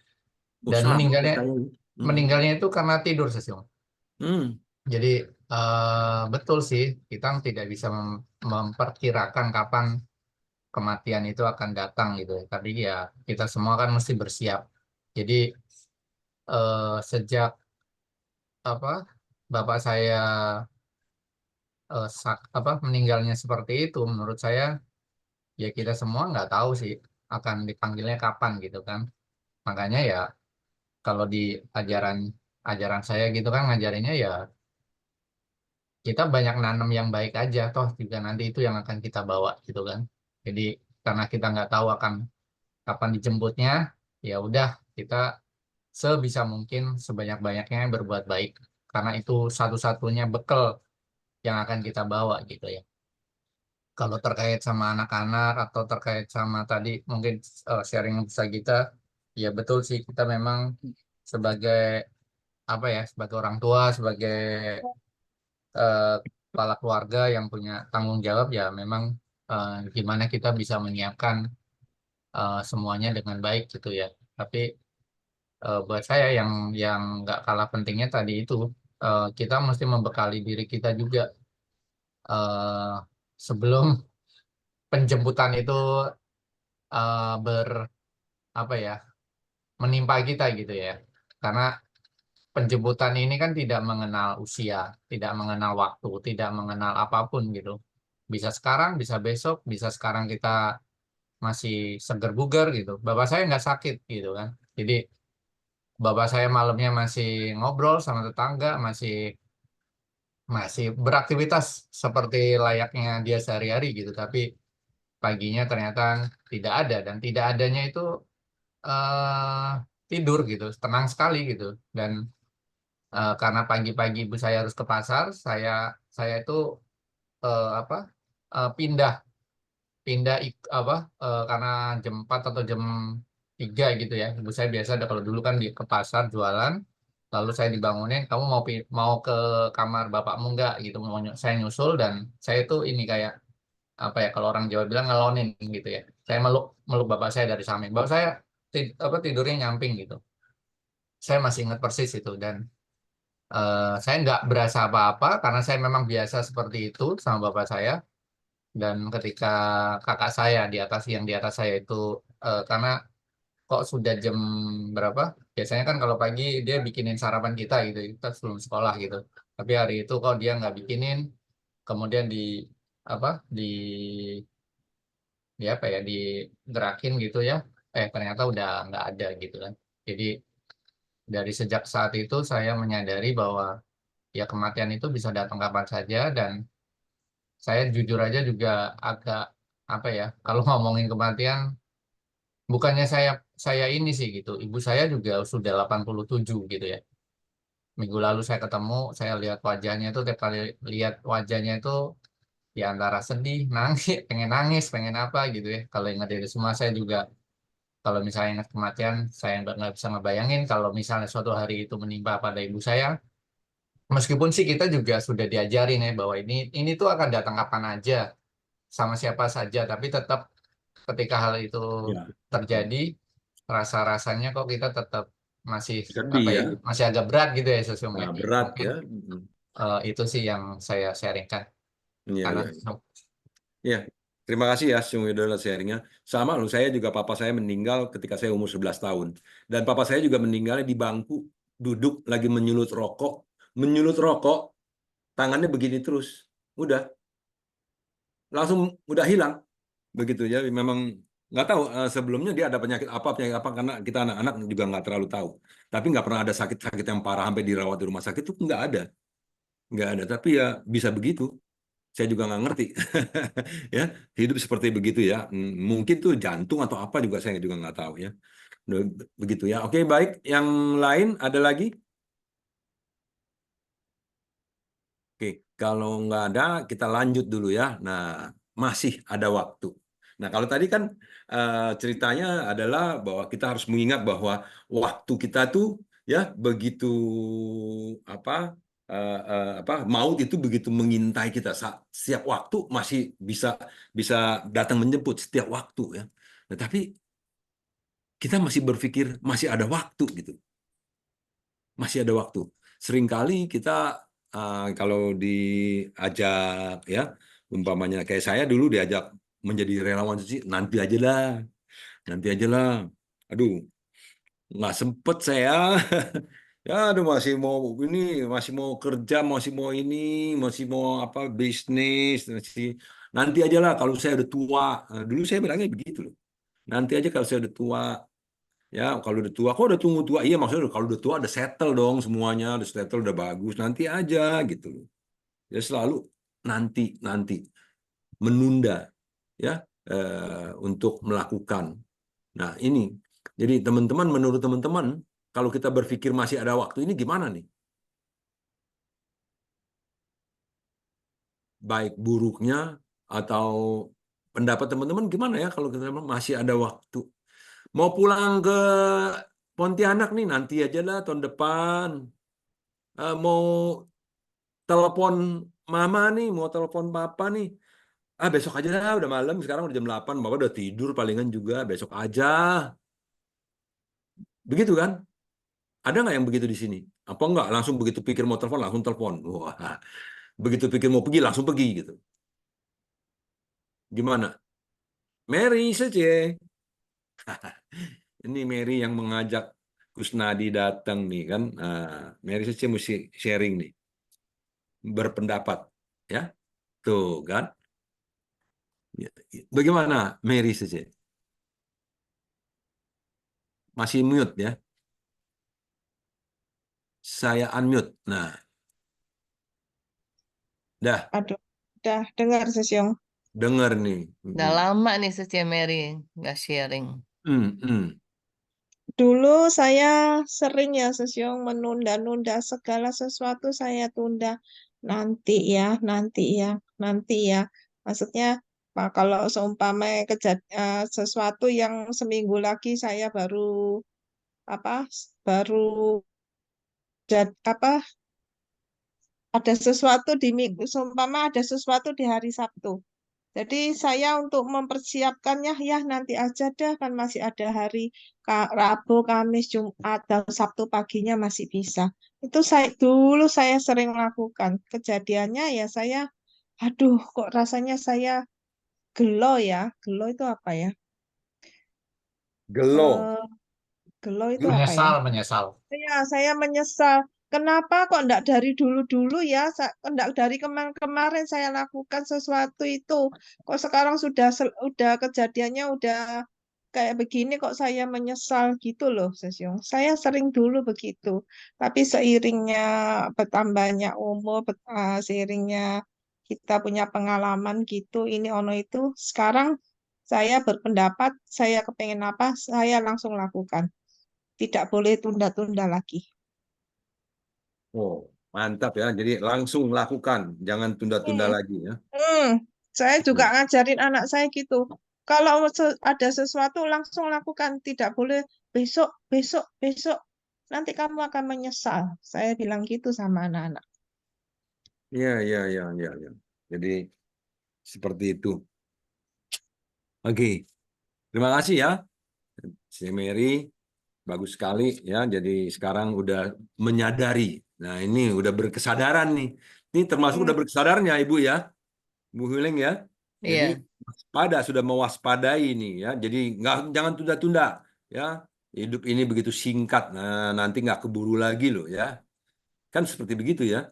Oh, Dan sama meninggalnya kayak saya. meninggalnya itu karena tidur sesiung. Hmm. Jadi betul sih kita tidak bisa memperkirakan kapan kematian itu akan datang gitu. Tapi ya kita semua kan mesti bersiap. Jadi sejak bapak saya meninggalnya seperti itu, menurut saya ya kita semua nggak tahu sih akan dipanggilnya kapan gitu kan. Makanya ya kalau di ajaran ajaran saya gitu kan ngajarinnya ya kita banyak nanam yang baik aja, toh juga nanti itu yang akan kita bawa gitu kan. Jadi karena kita nggak tahu akan kapan dijemputnya, ya udah kita sebisa mungkin sebanyak-banyaknya berbuat baik karena itu satu-satunya bekal yang akan kita bawa gitu ya. Kalau terkait sama anak-anak atau terkait sama tadi mungkin sharing bisa kita, ya betul sih kita memang sebagai sebagai orang tua, sebagai kepala keluarga yang punya tanggung jawab ya memang gimana kita bisa menyiapkan semuanya dengan baik gitu ya. Tapi buat saya yang nggak kalah pentingnya tadi itu, kita mesti membekali diri kita juga eh, sebelum penjemputan itu ber apa ya, menimpa kita gitu ya. Karena penjemputan ini kan tidak mengenal usia, tidak mengenal waktu, tidak mengenal apapun gitu. Bisa sekarang, bisa besok, bisa sekarang kita masih seger bugar gitu. Bapak saya nggak sakit gitu kan. Jadi bapak saya malamnya masih ngobrol sama tetangga, masih masih beraktivitas seperti layaknya dia sehari-hari gitu. Tapi paginya ternyata tidak ada, dan tidak adanya itu eh tidur gitu, tenang sekali gitu. Dan karena pagi-pagi ibu saya harus ke pasar, saya itu apa pindah pindah apa karena jam 4 atau jam 3 gitu ya. Ibu saya biasa ada, kalau dulu kan ke pasar jualan, lalu saya dibangunin, kamu mau ke kamar bapakmu nggak gitu, saya nyusul, dan saya itu ini kayak apa ya, kalau orang Jawa bilang ngelonin gitu ya. Saya meluk meluk bapak saya dari samping. Bapak saya tidurnya nyamping gitu. Saya masih ingat persis itu, dan saya nggak berasa apa-apa karena saya memang biasa seperti itu sama bapak saya. Dan ketika kakak saya yang di atas saya itu karena kok sudah jam berapa? Biasanya kan kalau pagi dia bikinin sarapan kita gitu, kita sebelum sekolah gitu. Tapi hari itu kok dia nggak bikinin, kemudian apa di apa ya, digerakin gitu ya. Ternyata udah nggak ada gitu kan. Jadi dari sejak saat itu saya menyadari bahwa ya kematian itu bisa datang kapan saja. Dan saya jujur aja juga agak apa ya, kalau ngomongin kematian, bukannya saya ini sih gitu. Ibu saya juga sudah 87 gitu ya. Minggu lalu saya ketemu, saya lihat wajahnya itu, tiap kali lihat wajahnya itu di antara sedih, nangis, pengen apa gitu ya. Kalau ingat dari semua, saya juga kalau misalnya ingat kematian, saya nggak bisa ngebayangin kalau misalnya suatu hari itu menimpa pada ibu saya. Meskipun sih kita juga sudah diajarin ya bahwa ini tuh akan datang kapan aja, sama siapa saja, tapi tetap ketika hal itu Ya, terjadi, rasa-rasanya kok kita tetap masih sedih apa ya, ya. masih agak berat gitu ya Susum ya. Nah, berat Mungkin ya. itu sih yang saya sharingkan Iya, karena iya. Ya, terima kasih ya Sung Widodo sharingnya. Sama loh, saya juga papa saya meninggal ketika saya umur 11 tahun. Dan papa saya juga meninggalnya di bangku, duduk lagi menyulut rokok. Menyulut rokok, tangannya begini terus. Udah, langsung udah hilang. Begitu ya, memang nggak tahu sebelumnya dia ada penyakit apa, karena kita anak-anak juga nggak terlalu tahu. Tapi nggak pernah ada sakit-sakit yang parah sampai dirawat di rumah sakit itu nggak ada. Nggak ada, tapi ya bisa begitu. Saya juga nggak ngerti. Ya, hidup seperti begitu ya. Mungkin tuh jantung atau apa juga saya juga nggak tahu ya. Udah begitu ya. Oke, baik. Yang lain ada lagi? Oke, kalau nggak ada kita lanjut dulu ya. Nah, masih ada waktu. Nah, kalau tadi kan ceritanya adalah bahwa kita harus mengingat bahwa waktu kita tuh ya begitu apa maut itu begitu mengintai kita. Setiap waktu masih bisa bisa datang menjemput setiap waktu ya. Nah, tapi kita masih berpikir masih ada waktu gitu. Masih ada waktu. Seringkali kita kalau diajak ya, umpamanya kayak saya dulu diajak menjadi relawan suci, nanti aja lah. Aduh, nggak sempet saya. Ya, aduh masih mau kerja, masih mau apa bisnis, nanti aja lah kalau saya udah tua. Nah, dulu saya bilangnya begitu loh. Nanti aja kalau saya udah tua. Ya, kalau udah tua, kok udah tunggu tua? Iya, maksudnya kalau udah tua udah settle dong semuanya, udah settle, udah bagus. Nanti aja gitu loh. Ya selalu nanti, nanti menunda ya untuk melakukan. Nah, ini. Jadi teman-teman, menurut teman-teman, kalau kita berpikir masih ada waktu ini gimana nih? Baik buruknya atau pendapat teman-teman gimana ya kalau kita masih ada waktu? Mau pulang ke Pontianak nih nanti aja lah tahun depan. Mau telepon mama nih, mau telepon papa nih, besok aja dah, udah malam, sekarang udah jam 8, Bapak udah tidur palingan juga, besok aja. Begitu kan? Ada nggak yang begitu di sini? Apa enggak? Langsung begitu pikir mau telepon, langsung telepon. Wah, begitu pikir mau pergi, langsung pergi gitu. Gimana? Mary saja. Ini Mary yang mengajak Kusnadi datang nih kan. Mary saja mesti sharing nih. Berpendapat. Ya, tuh kan. Ya, bagaimana Mary saja? Masih mute ya. Saya unmute. Nah, dah Aduh, udah dengar Sesyong. dengar nih. Udah lama nih Sis Mary nggak sharing. Hmm, hmm. Dulu saya sering ya Sesyong menunda-nunda segala sesuatu saya tunda. Nanti ya, nanti ya, nanti ya. Maksudnya kalau seumpama sesuatu yang seminggu lagi saya apa baru apa ada sesuatu di minggu, seumpama ada sesuatu di hari Sabtu. Jadi saya untuk mempersiapkannya ya nanti aja deh kan masih ada hari Rabu, Kamis, Jumat, dan Sabtu paginya masih bisa. Itu saya sering lakukan. Kejadiannya ya saya, aduh kok rasanya saya gelo ya. Gelo itu apa ya? Gelo. Eh, Gelo itu apa ya? Menyesal, menyesal. Ya, saya menyesal. Kenapa kok enggak dari dulu-dulu ya? Enggak dari kemarin-kemarin saya lakukan sesuatu itu. Kok sekarang udah kejadiannya udah kayak begini kok saya menyesal gitu loh, Sesyong. Saya sering dulu begitu. Tapi seiringnya bertambahnya umur, seiringnya kita punya pengalaman gitu, ini ono itu, sekarang saya berpendapat, saya kepengen apa, saya langsung lakukan. Tidak boleh tunda-tunda lagi. Oh, mantap ya. Jadi langsung lakukan, jangan tunda-tunda Hmm, lagi ya. saya juga Hmm. ngajarin anak saya gitu. Kalau ada sesuatu langsung lakukan, tidak boleh besok, besok, besok. Nanti kamu akan menyesal. Saya bilang gitu sama anak-anak. Iya, iya, iya, iya, iya. Jadi seperti itu. Oke, terima kasih ya, si Mary. Bagus sekali ya. Jadi sekarang udah menyadari. Nah, ini udah berkesadaran nih. Ini termasuk Hmm, udah berkesadarnya Ibu ya, Bu Huling ya. Jadi Iya, sudah mewaspadai nih ya. Jadi jangan tunda-tunda ya. Hidup ini begitu singkat. Nah, nanti nggak keburu lagi loh ya. Kan seperti begitu ya.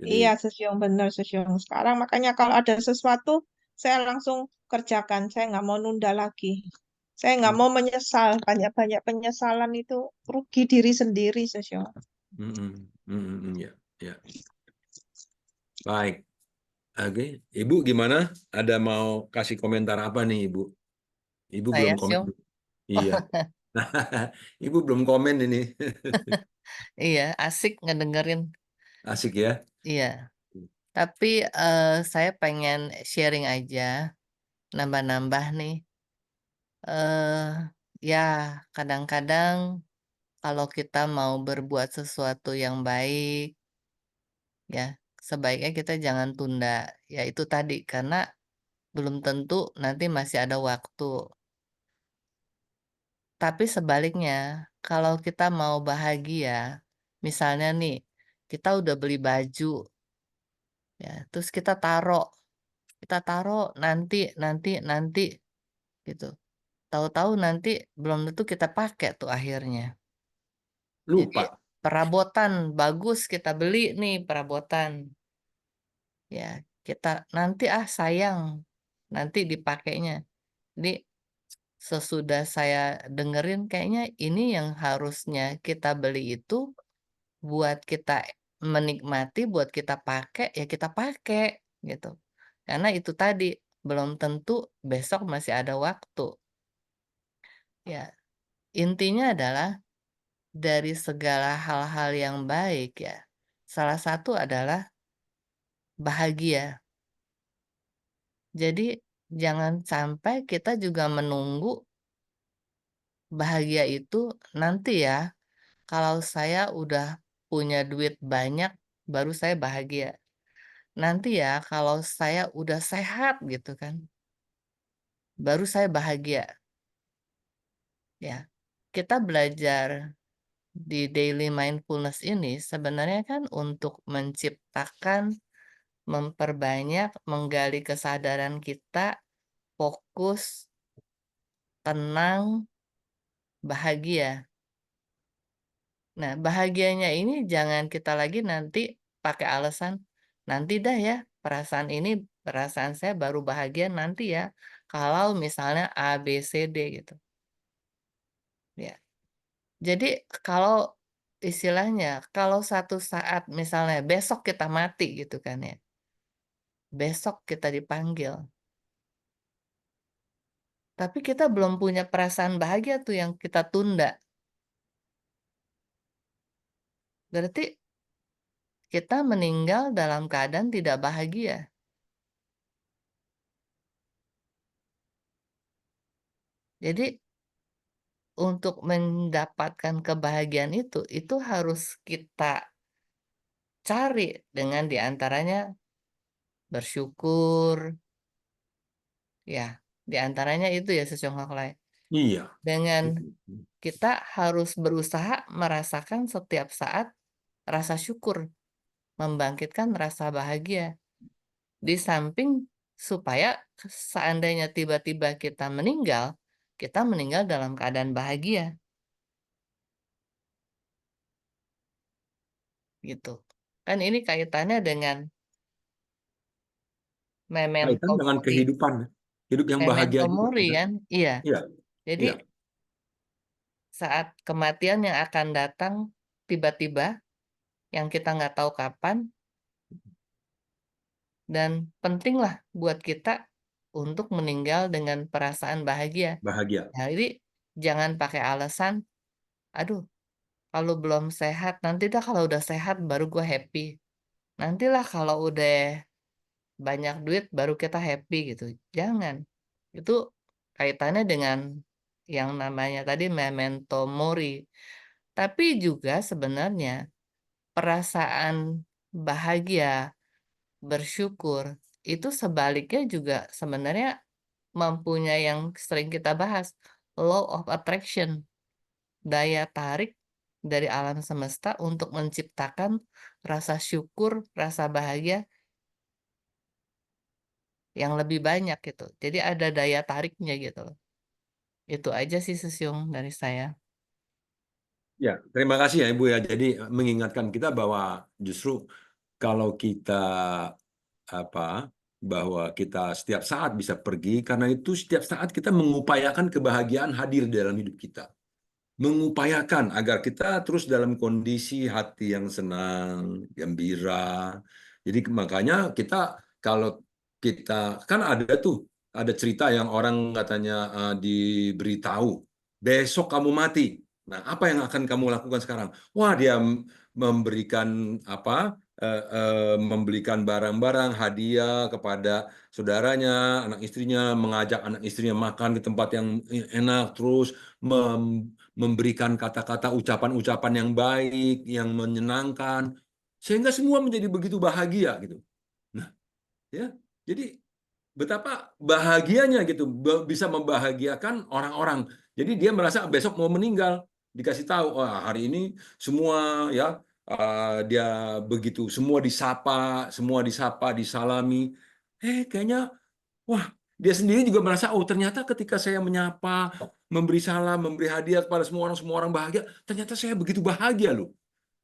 iya, Jadi Sesyong, benar, Sesyong. Sekarang makanya kalau ada sesuatu, saya langsung kerjakan. Saya nggak mau nunda lagi. Saya nggak mau menyesal. Banyak-banyak penyesalan itu rugi diri sendiri, Sesyong. ya, ya. Baik. Oke, Ibu gimana? Ada mau kasih komentar apa nih, Ibu? Ibu belum saya komen. Syong. Iya. Ibu belum komen ini. Iya, asik ngedengerin. Asik ya. Iya, tapi saya pengen sharing aja, nambah-nambah nih. eh ya, kadang-kadang kalau kita mau berbuat sesuatu yang baik, ya sebaiknya kita jangan tunda. Ya itu tadi, karena belum tentu nanti masih ada waktu. Tapi sebaliknya, kalau kita mau bahagia, misalnya nih, kita udah beli baju, ya, terus kita taruh nanti gitu. Tahu-tahu nanti belum tentu kita pakai tuh akhirnya. Jadi Lupa. perabotan bagus kita beli nih perabotan. Ya, kita nanti sayang nanti dipakainya. Jadi sesudah saya dengerin kayaknya ini yang harusnya kita beli itu buat kita menikmati, buat kita pakai, ya kita pakai gitu. Karena itu tadi belum tentu besok masih ada waktu. Ya, intinya adalah dari segala hal-hal yang baik ya. Salah satu adalah bahagia. Jadi jangan sampai kita juga menunggu bahagia itu nanti ya. Kalau saya udah punya duit banyak baru saya bahagia. nanti ya kalau saya udah sehat gitu kan, baru saya bahagia. Ya, kita belajar di daily mindfulness ini sebenarnya kan untuk menciptakan, memperbanyak, menggali kesadaran kita, fokus, tenang, bahagia. Nah, bahagianya ini jangan kita lagi nanti pakai alasan, nanti dah ya, perasaan saya baru bahagia nanti ya, kalau misalnya A, B, C, D gitu. Ya. Jadi kalau istilahnya, kalau satu saat misalnya besok kita mati gitu kan ya, besok kita dipanggil, tapi kita belum punya perasaan bahagia tuh yang kita tunda. Berarti kita meninggal dalam keadaan tidak bahagia. Jadi untuk mendapatkan kebahagiaan itu harus kita cari dengan diantaranya bersyukur, ya, diantaranya itu ya Sesyonghaklai. Iya. Dengan kita harus berusaha merasakan setiap saat rasa syukur, membangkitkan rasa bahagia. Di samping supaya seandainya tiba-tiba kita meninggal dalam keadaan bahagia. Gitu. Kan ini kaitannya dengan memento Kaitan dengan mori. kehidupan, hidup yang bahagia Memento juga. mori kan? Iya. Iya, Jadi iya. saat kematian yang akan datang tiba-tiba, yang kita nggak tahu kapan, dan pentinglah buat kita untuk meninggal dengan perasaan bahagia. Bahagia. Nah, jadi jangan pakai alasan, aduh, kalau belum sehat, nanti dah kalau udah sehat baru gue happy. Nantilah kalau udah banyak duit baru kita happy gitu. Jangan. Itu kaitannya dengan yang namanya tadi memento mori. Tapi juga sebenarnya perasaan bahagia, bersyukur, itu sebaliknya juga sebenarnya mempunyai yang sering kita bahas, law of attraction, daya tarik dari alam semesta untuk menciptakan rasa syukur, rasa bahagia yang lebih banyak gitu. Jadi ada daya tariknya gitu loh. Itu aja sih Susyung dari saya. Ya, terima kasih ya Ibu ya. Jadi mengingatkan kita bahwa justru kalau kita bahwa kita setiap saat bisa pergi, karena itu setiap saat kita mengupayakan kebahagiaan hadir dalam hidup kita. Mengupayakan agar kita terus dalam kondisi hati yang senang, gembira. Jadi makanya kita kalau kita kan ada cerita yang orang katanya diberitahu besok kamu mati. Nah, apa yang akan kamu lakukan sekarang? Wah, dia memberikan membelikan barang-barang hadiah kepada saudaranya, anak istrinya, mengajak anak istrinya makan di tempat yang enak, terus memberikan kata-kata ucapan-ucapan yang baik, yang menyenangkan, sehingga semua menjadi begitu bahagia gitu. Nah, ya, jadi betapa bahagianya gitu bisa membahagiakan orang-orang. Jadi dia merasa besok mau meninggal, dikasih tahu, wah hari ini semua ya dia begitu semua disapa, disalami. Kayaknya wah, dia sendiri juga merasa, oh ternyata ketika saya menyapa, memberi salam, memberi hadiah kepada semua orang bahagia, ternyata saya begitu bahagia loh.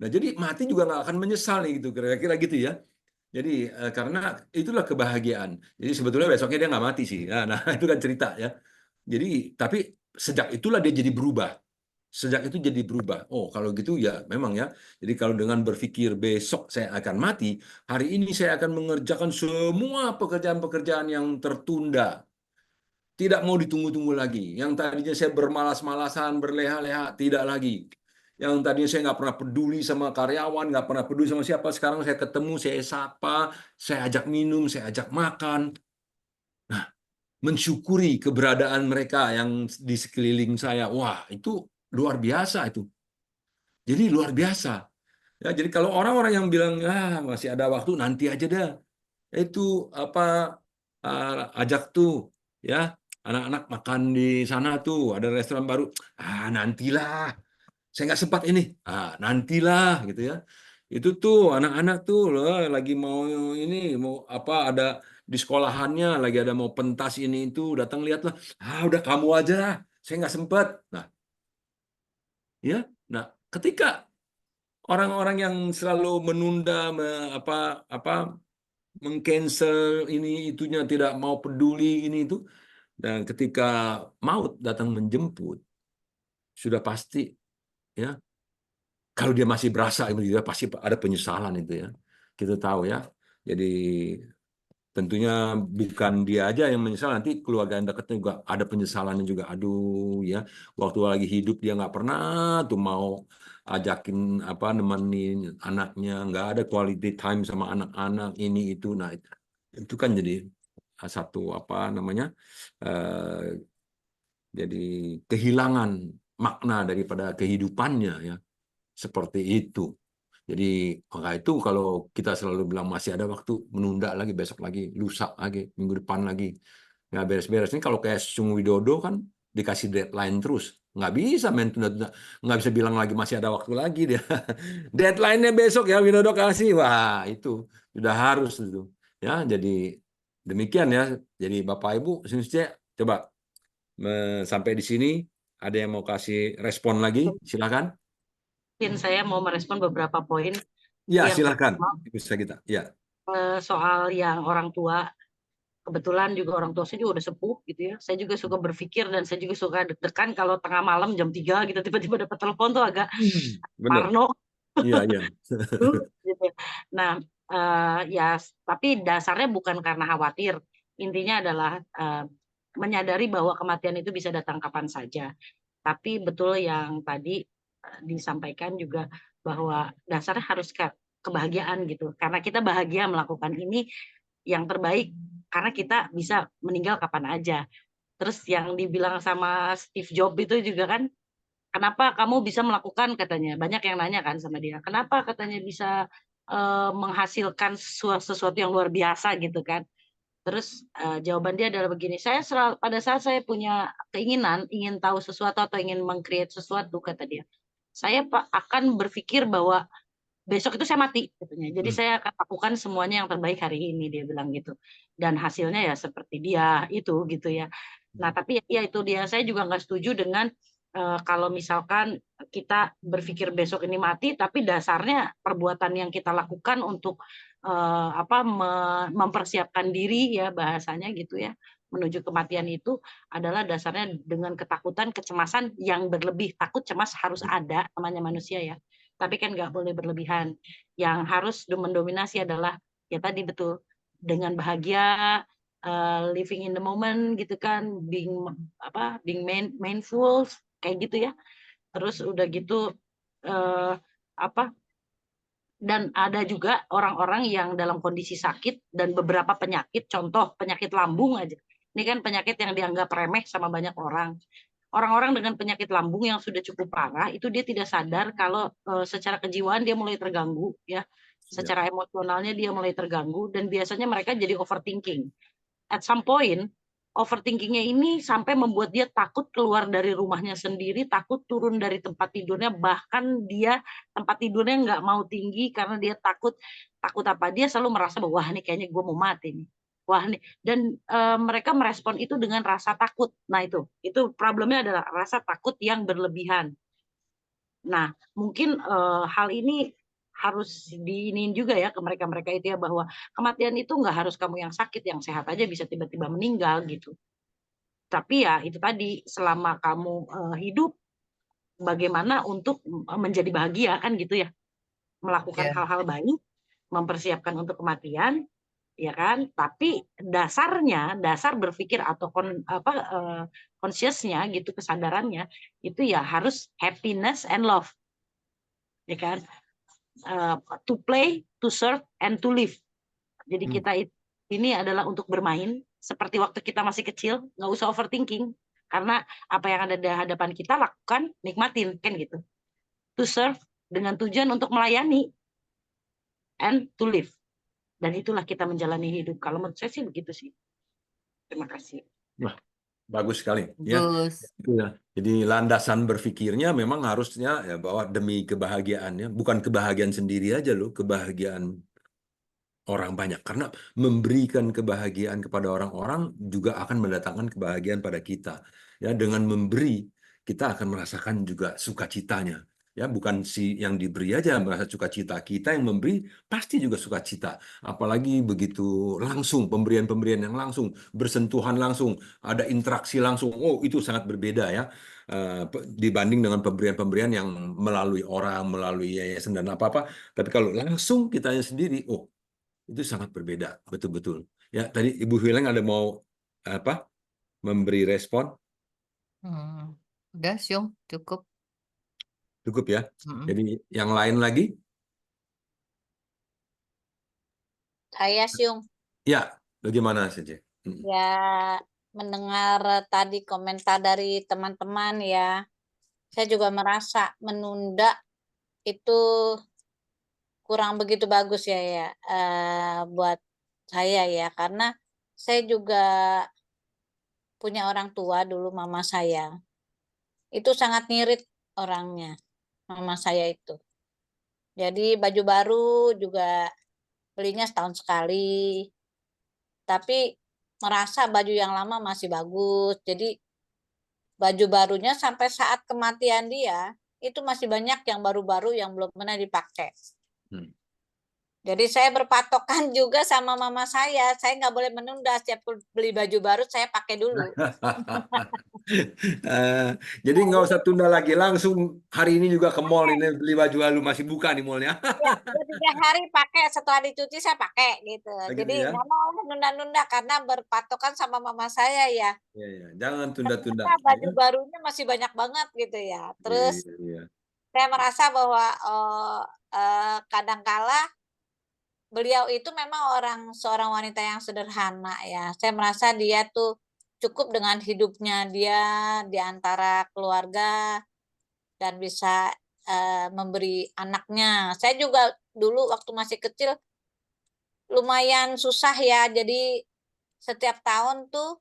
Nah, jadi mati juga nggak akan menyesal nih gitu, kira-kira gitu ya. Jadi karena itulah kebahagiaan. Jadi sebetulnya besoknya dia nggak mati sih. Nah, itu kan cerita ya. Jadi tapi sejak itulah dia jadi berubah. Sejak itu jadi berubah. Oh, kalau gitu ya memang ya. Jadi kalau dengan berpikir besok saya akan mati, hari ini saya akan mengerjakan semua pekerjaan-pekerjaan yang tertunda. Tidak mau ditunggu-tunggu lagi. Yang tadinya saya bermalas-malasan, berleha-leha, tidak lagi. Yang tadinya saya nggak pernah peduli sama karyawan, nggak pernah peduli sama siapa, sekarang saya ketemu, saya sapa, saya ajak minum, saya ajak makan. Nah, mensyukuri keberadaan mereka yang di sekeliling saya. Wah, itu luar biasa itu. Jadi luar biasa. Ya, jadi kalau orang-orang yang bilang, masih ada waktu, nanti aja dah. itu apa ajak tuh ya anak-anak makan di sana tuh, ada restoran baru. Nantilah, saya nggak sempat ini. Nantilah gitu ya. Itu tuh anak-anak tuh loh lagi mau ini mau apa ada di sekolahannya lagi ada mau pentas ini itu datang lihatlah. Udah kamu aja, saya nggak sempat. Nah, ya. Nah, ketika orang-orang yang selalu menunda mengcancel ini itunya tidak mau peduli ini itu dan ketika maut datang menjemput sudah pasti ya kalau dia masih berasa itu dia pasti ada penyesalan itu ya kita tahu ya jadi tentunya bukan dia aja yang menyesal nanti keluarga yang dekatnya juga ada penyesalannya juga aduh ya waktu lagi hidup dia nggak pernah tuh mau ajakin apa nemenin anaknya nggak ada quality time sama anak-anak ini itu nah itu kan jadi satu apa namanya jadi kehilangan makna daripada kehidupannya ya seperti itu. Jadi maka itu kalau kita selalu bilang masih ada waktu menunda lagi besok lagi lusa lagi minggu depan lagi nggak beres-beres ini kalau kayak Sung Widodo kan dikasih deadline terus nggak bisa main tunda-tunda nggak bisa bilang lagi masih ada waktu lagi dia deadline-nya besok ya Widodo kasih wah itu sudah harus itu ya jadi demikian ya jadi Bapak Ibu coba sampai di sini ada yang mau kasih respon lagi silakan Mungkin saya mau merespon beberapa poin. ya Yang silakan pertama, bisa kita ya soal yang orang tua. Kebetulan juga orang tua saya juga udah sepuh gitu ya. Saya juga suka berpikir dan saya juga suka deg-degan kalau tengah malam jam 3 gitu tiba-tiba dapat telepon tuh agak bener parno iya gitu. Nah, ya tapi dasarnya bukan karena khawatir. Intinya adalah menyadari bahwa kematian itu bisa datang kapan saja. Tapi betul yang tadi disampaikan juga bahwa dasarnya harus kebahagiaan gitu. Karena kita bahagia melakukan ini yang terbaik karena kita bisa meninggal kapan aja. Terus yang dibilang sama Steve Jobs itu juga kan, kenapa kamu bisa melakukan katanya, banyak yang nanya kan sama dia, kenapa katanya bisa menghasilkan sesuatu yang luar biasa gitu kan. Terus jawaban dia adalah begini, pada saat saya punya keinginan, ingin tahu sesuatu atau ingin meng-create sesuatu, kata dia, saya akan berpikir bahwa besok itu saya mati katanya. Jadi saya akan lakukan semuanya yang terbaik hari ini dia bilang gitu. Dan hasilnya ya seperti dia itu gitu ya. Nah, tapi ya itu dia saya juga nggak setuju dengan kalau misalkan kita berpikir besok ini mati tapi dasarnya perbuatan yang kita lakukan untuk mempersiapkan diri ya bahasanya gitu ya menuju kematian itu adalah dasarnya dengan ketakutan, kecemasan yang berlebih. Takut, cemas harus ada namanya manusia ya. Tapi kan nggak boleh berlebihan. Yang harus mendominasi adalah ya tadi betul dengan bahagia, living in the moment gitu kan, being mindful kayak gitu ya. Terus udah gitu dan ada juga orang-orang yang dalam kondisi sakit dan beberapa penyakit, contoh penyakit lambung aja. Ini kan penyakit yang dianggap remeh sama banyak orang. Orang-orang dengan penyakit lambung yang sudah cukup parah itu dia tidak sadar kalau secara kejiwaan dia mulai terganggu ya. Secara emosionalnya dia mulai terganggu dan biasanya mereka jadi overthinking. At some point overthinkingnya ini sampai membuat dia takut keluar dari rumahnya sendiri, takut turun dari tempat tidurnya, bahkan dia tempat tidurnya nggak mau tinggi karena dia takut apa? Dia selalu merasa bahwa wah ini kayaknya gue mau mati nih. Wah nih dan mereka merespon itu dengan rasa takut. Nah itu problemnya adalah rasa takut yang berlebihan. Nah mungkin hal ini harus diinin juga ya ke mereka-mereka itu ya bahwa kematian itu nggak harus kamu yang sakit, yang sehat aja bisa tiba-tiba meninggal gitu. Tapi ya itu tadi selama kamu hidup bagaimana untuk menjadi bahagia kan gitu ya. Melakukan hal-hal baik, mempersiapkan untuk kematian ya kan. Tapi dasar berpikir atau consciousnya gitu kesadarannya itu ya harus happiness and love. Ya kan? To play, to serve and to live. Jadi kita ini adalah untuk bermain seperti waktu kita masih kecil, nggak usah overthinking karena apa yang ada di hadapan kita lakukan, nikmatin kan gitu. To serve dengan tujuan untuk melayani and to live. Dan itulah kita menjalani hidup. Kalau menurut saya sih begitu sih. Terima kasih. Wah, bagus sekali ya. Bagus. Itu ya. Jadi landasan berpikirnya memang harusnya ya bahwa demi kebahagiaannya, bukan kebahagiaan sendiri aja loh, kebahagiaan orang banyak. Karena memberikan kebahagiaan kepada orang-orang juga akan mendatangkan kebahagiaan pada kita. Ya, dengan memberi kita akan merasakan juga sukacitanya. Ya, bukan si yang diberi aja merasa sukacita, kita yang memberi pasti juga sukacita. Apalagi begitu langsung, pemberian-pemberian yang langsung, bersentuhan langsung, ada interaksi langsung. Oh, itu sangat berbeda ya. Dibanding dengan pemberian-pemberian yang melalui orang, melalui yayasan dan apa-apa. Tapi kalau langsung kitanya sendiri, oh, itu sangat berbeda, betul-betul. Ya, tadi Ibu Hileng ada mau apa? Memberi respon? Udah, Syung, cukup. Cukup ya. Mm-mm. Jadi yang lain lagi? Saya Syung, Ya, bagaimana saja? ya mendengar tadi komentar dari teman-teman ya, saya juga merasa menunda itu kurang begitu bagus ya buat saya ya, karena saya juga punya orang tua dulu, mama saya itu sangat ngirit orangnya, mama saya itu. Jadi baju baru juga belinya setahun sekali, tapi merasa baju yang lama masih bagus. Jadi baju barunya sampai saat kematian dia itu masih banyak yang baru-baru yang belum pernah dipakai. Jadi saya berpatokan juga sama mama saya nggak boleh menunda, setiap beli baju baru saya pakai dulu. Jadi nggak usah tunda lagi, langsung hari ini juga ke mall ini beli baju lalu masih buka nih mallnya. Ya, 3 hari pakai, setelah dicuci saya pakai gitu. Begitu Jadi ya? nggak mau nunda-nunda karena berpatokan sama mama saya ya. Ya, jangan tunda-tunda. Ternyata baju barunya masih banyak banget gitu ya. Terus Iya. saya merasa bahwa kadangkala beliau itu memang seorang wanita yang sederhana ya. Saya merasa dia tuh cukup dengan hidupnya dia di antara keluarga dan bisa memberi anaknya. Saya juga dulu waktu masih kecil lumayan susah ya. Jadi setiap tahun tuh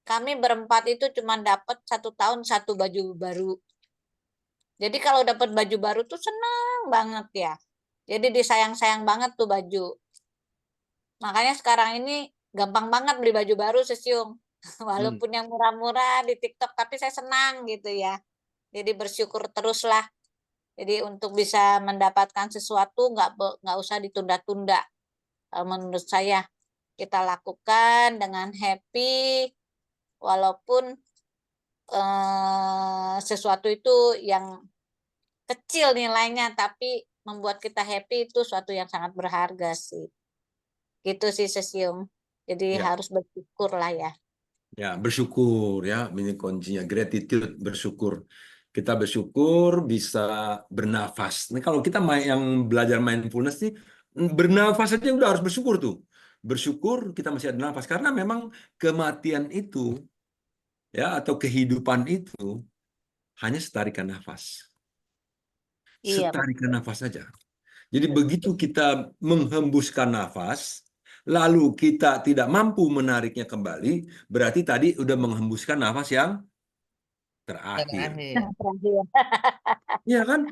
kami berempat itu cuma dapat 1 tahun 1 baju baru. Jadi kalau dapat baju baru tuh senang banget ya. Jadi disayang-sayang banget tuh baju. Makanya sekarang ini gampang banget beli baju baru, Siung. Walaupun yang murah-murah di TikTok, tapi saya senang gitu ya. Jadi bersyukur teruslah. Jadi untuk bisa mendapatkan sesuatu nggak usah ditunda-tunda. Menurut saya kita lakukan dengan happy, walaupun sesuatu itu yang kecil nilainya, tapi membuat kita happy itu suatu yang sangat berharga sih. Gitu sih Siung. Jadi Ya. harus bersyukur lah ya. Ya, bersyukur ya, ini kuncinya, gratitude, bersyukur. Kita bersyukur bisa bernafas. Nah, kalau kita yang belajar mindfulness nih, bernafas aja udah harus bersyukur tuh. Bersyukur kita masih ada nafas karena memang kematian itu ya atau kehidupan itu hanya setarikan nafas. Iya, Setarikan nafas saja. Jadi begitu kita menghembuskan nafas, lalu kita tidak mampu menariknya kembali, berarti tadi udah menghembuskan nafas yang terakhir. Terakhir. Iya kan?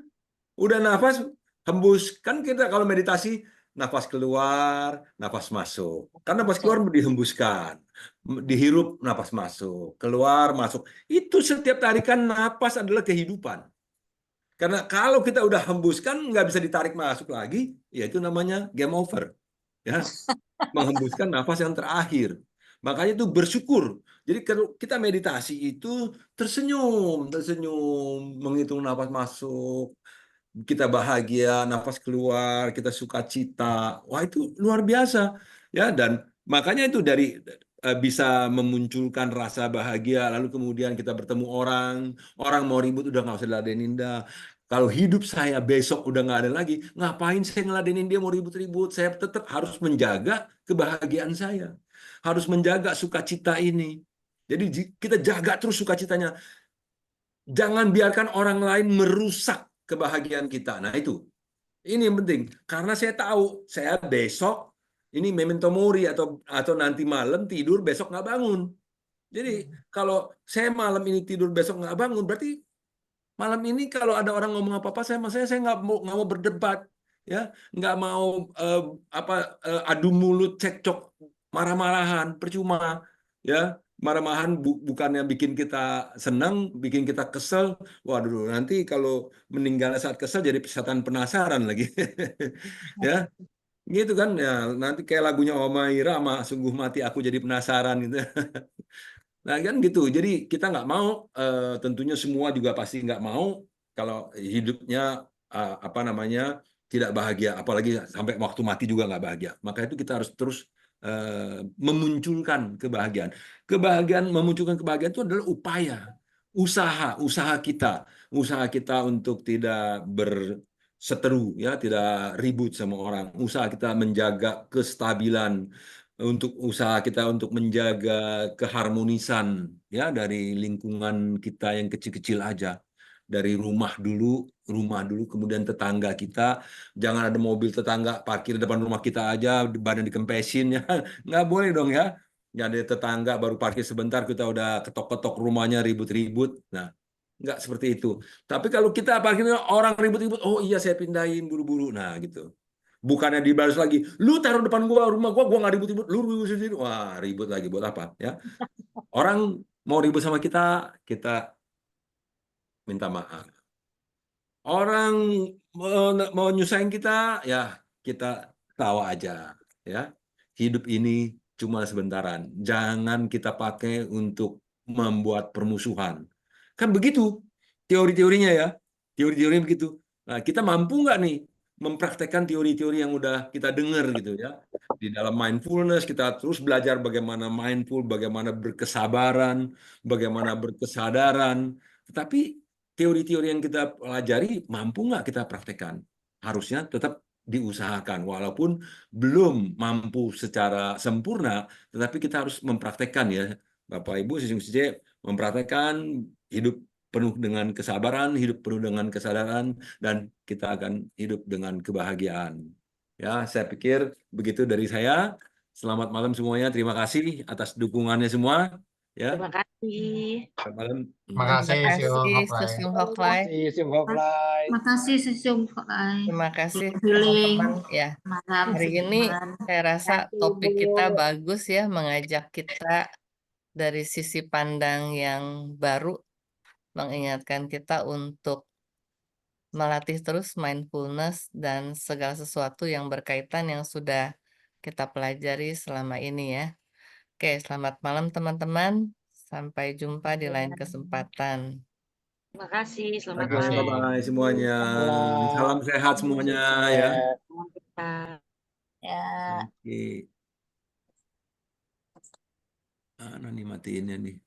Udah nafas, hembus. Kan kita kalau meditasi, nafas keluar, nafas masuk. Kan nafas keluar dihembuskan. Dihirup, nafas masuk. Keluar, masuk. Itu setiap tarikan nafas adalah kehidupan. Karena kalau kita udah hembuskan, nggak bisa ditarik masuk lagi, ya itu namanya game over. Ya, menghembuskan nafas yang terakhir. Makanya itu bersyukur. Jadi kalau kita meditasi itu tersenyum, menghitung nafas masuk, kita bahagia, nafas keluar, kita sukacita. Wah, itu luar biasa. Ya, dan makanya itu dari bisa memunculkan rasa bahagia, lalu kemudian kita bertemu orang mau ribut udah nggak usah diladenin dah. Kalau hidup saya besok udah nggak ada lagi, ngapain saya ngeladenin dia mau ribut-ribut? Saya tetap harus menjaga kebahagiaan saya, harus menjaga sukacita ini. Jadi kita jaga terus sukacitanya. Jangan biarkan orang lain merusak kebahagiaan kita. Nah itu, ini yang penting. Karena saya tahu, saya besok Ini memento mori atau nanti malam tidur besok nggak bangun. Jadi kalau saya malam ini tidur besok nggak bangun, berarti malam ini kalau ada orang ngomong apa-apa, saya nggak mau berdebat, ya, nggak mau adu mulut, cekcok, marah-marahan, percuma, ya, marah-marahan bukannya bikin kita senang, bikin kita kesel. Waduh, nanti kalau meninggal saat kesel jadi setan penasaran lagi, ya, gitu kan, ya, nanti kayak lagunya Oma Irama, sungguh mati aku jadi penasaran gitu. Nah kan gitu, jadi kita nggak mau, tentunya semua juga pasti nggak mau kalau hidupnya apa namanya tidak bahagia, apalagi sampai waktu mati juga nggak bahagia. Maka itu kita harus terus memunculkan kebahagiaan. Memunculkan kebahagiaan itu adalah usaha kita untuk tidak berseteru, ya, tidak ribut sama orang, usaha kita menjaga kestabilan, untuk usaha kita untuk menjaga keharmonisan, ya, dari lingkungan kita yang kecil-kecil aja, dari rumah dulu kemudian tetangga kita, jangan ada mobil tetangga parkir depan rumah kita aja badan dikempesin, ya, nggak boleh dong, ya. Jadi tetangga baru parkir sebentar kita udah ketok-ketok rumahnya, ribut-ribut. Nah, nggak seperti itu. Tapi kalau kita parkir orang ribut-ribut, oh iya saya pindahin buru-buru, nah gitu. Bukannya dibalas lagi, lu taruh depan rumah gua nggak ribut-ribut, lu ribut sendiri. Wah, ribut lagi buat apa, ya? Orang mau ribut sama kita minta maaf. Orang mau nyusahin kita, ya kita tawa aja, ya. Hidup ini cuma sebentaran. Jangan kita pakai untuk membuat permusuhan. Kan begitu teori-teorinya, ya. Teori-teori begitu. Nah, kita mampu nggak nih mempraktekkan teori-teori yang udah kita dengar gitu, ya. Di dalam mindfulness kita terus belajar bagaimana mindful, bagaimana berkesabaran, bagaimana berkesadaran. Tetapi teori-teori yang kita pelajari mampu nggak kita praktekkan? Harusnya tetap diusahakan, walaupun belum mampu secara sempurna, tetapi kita harus mempraktekkan, ya, Bapak Ibu, siswa-siswi, mempraktekkan hidup penuh dengan kesabaran, hidup penuh dengan kesadaran, dan kita akan hidup dengan kebahagiaan. Ya, saya pikir begitu dari saya. Selamat malam semuanya. Terima kasih atas dukungannya semua. Ya, Terima kasih. selamat malam. Terima Makasih, Sio kasih, Hoplai. Susung Hoklai. Sim Hoplai. Makasih Susung Hoklai. Terima kasih Feeling. teman-teman, ya. Malam Hari ini teman. saya rasa topik kita bagus, ya, mengajak kita dari sisi pandang yang baru, mengingatkan kita untuk melatih terus mindfulness dan segala sesuatu yang berkaitan yang sudah kita pelajari selama ini, ya. Oke, selamat malam teman-teman. Sampai jumpa di lain kesempatan. Terima kasih. Selamat Oke, malam. bye-bye semuanya. Malam. Salam sehat semuanya, ya. Salam kita. Ya. Oke. Mana nih matiinnya nih?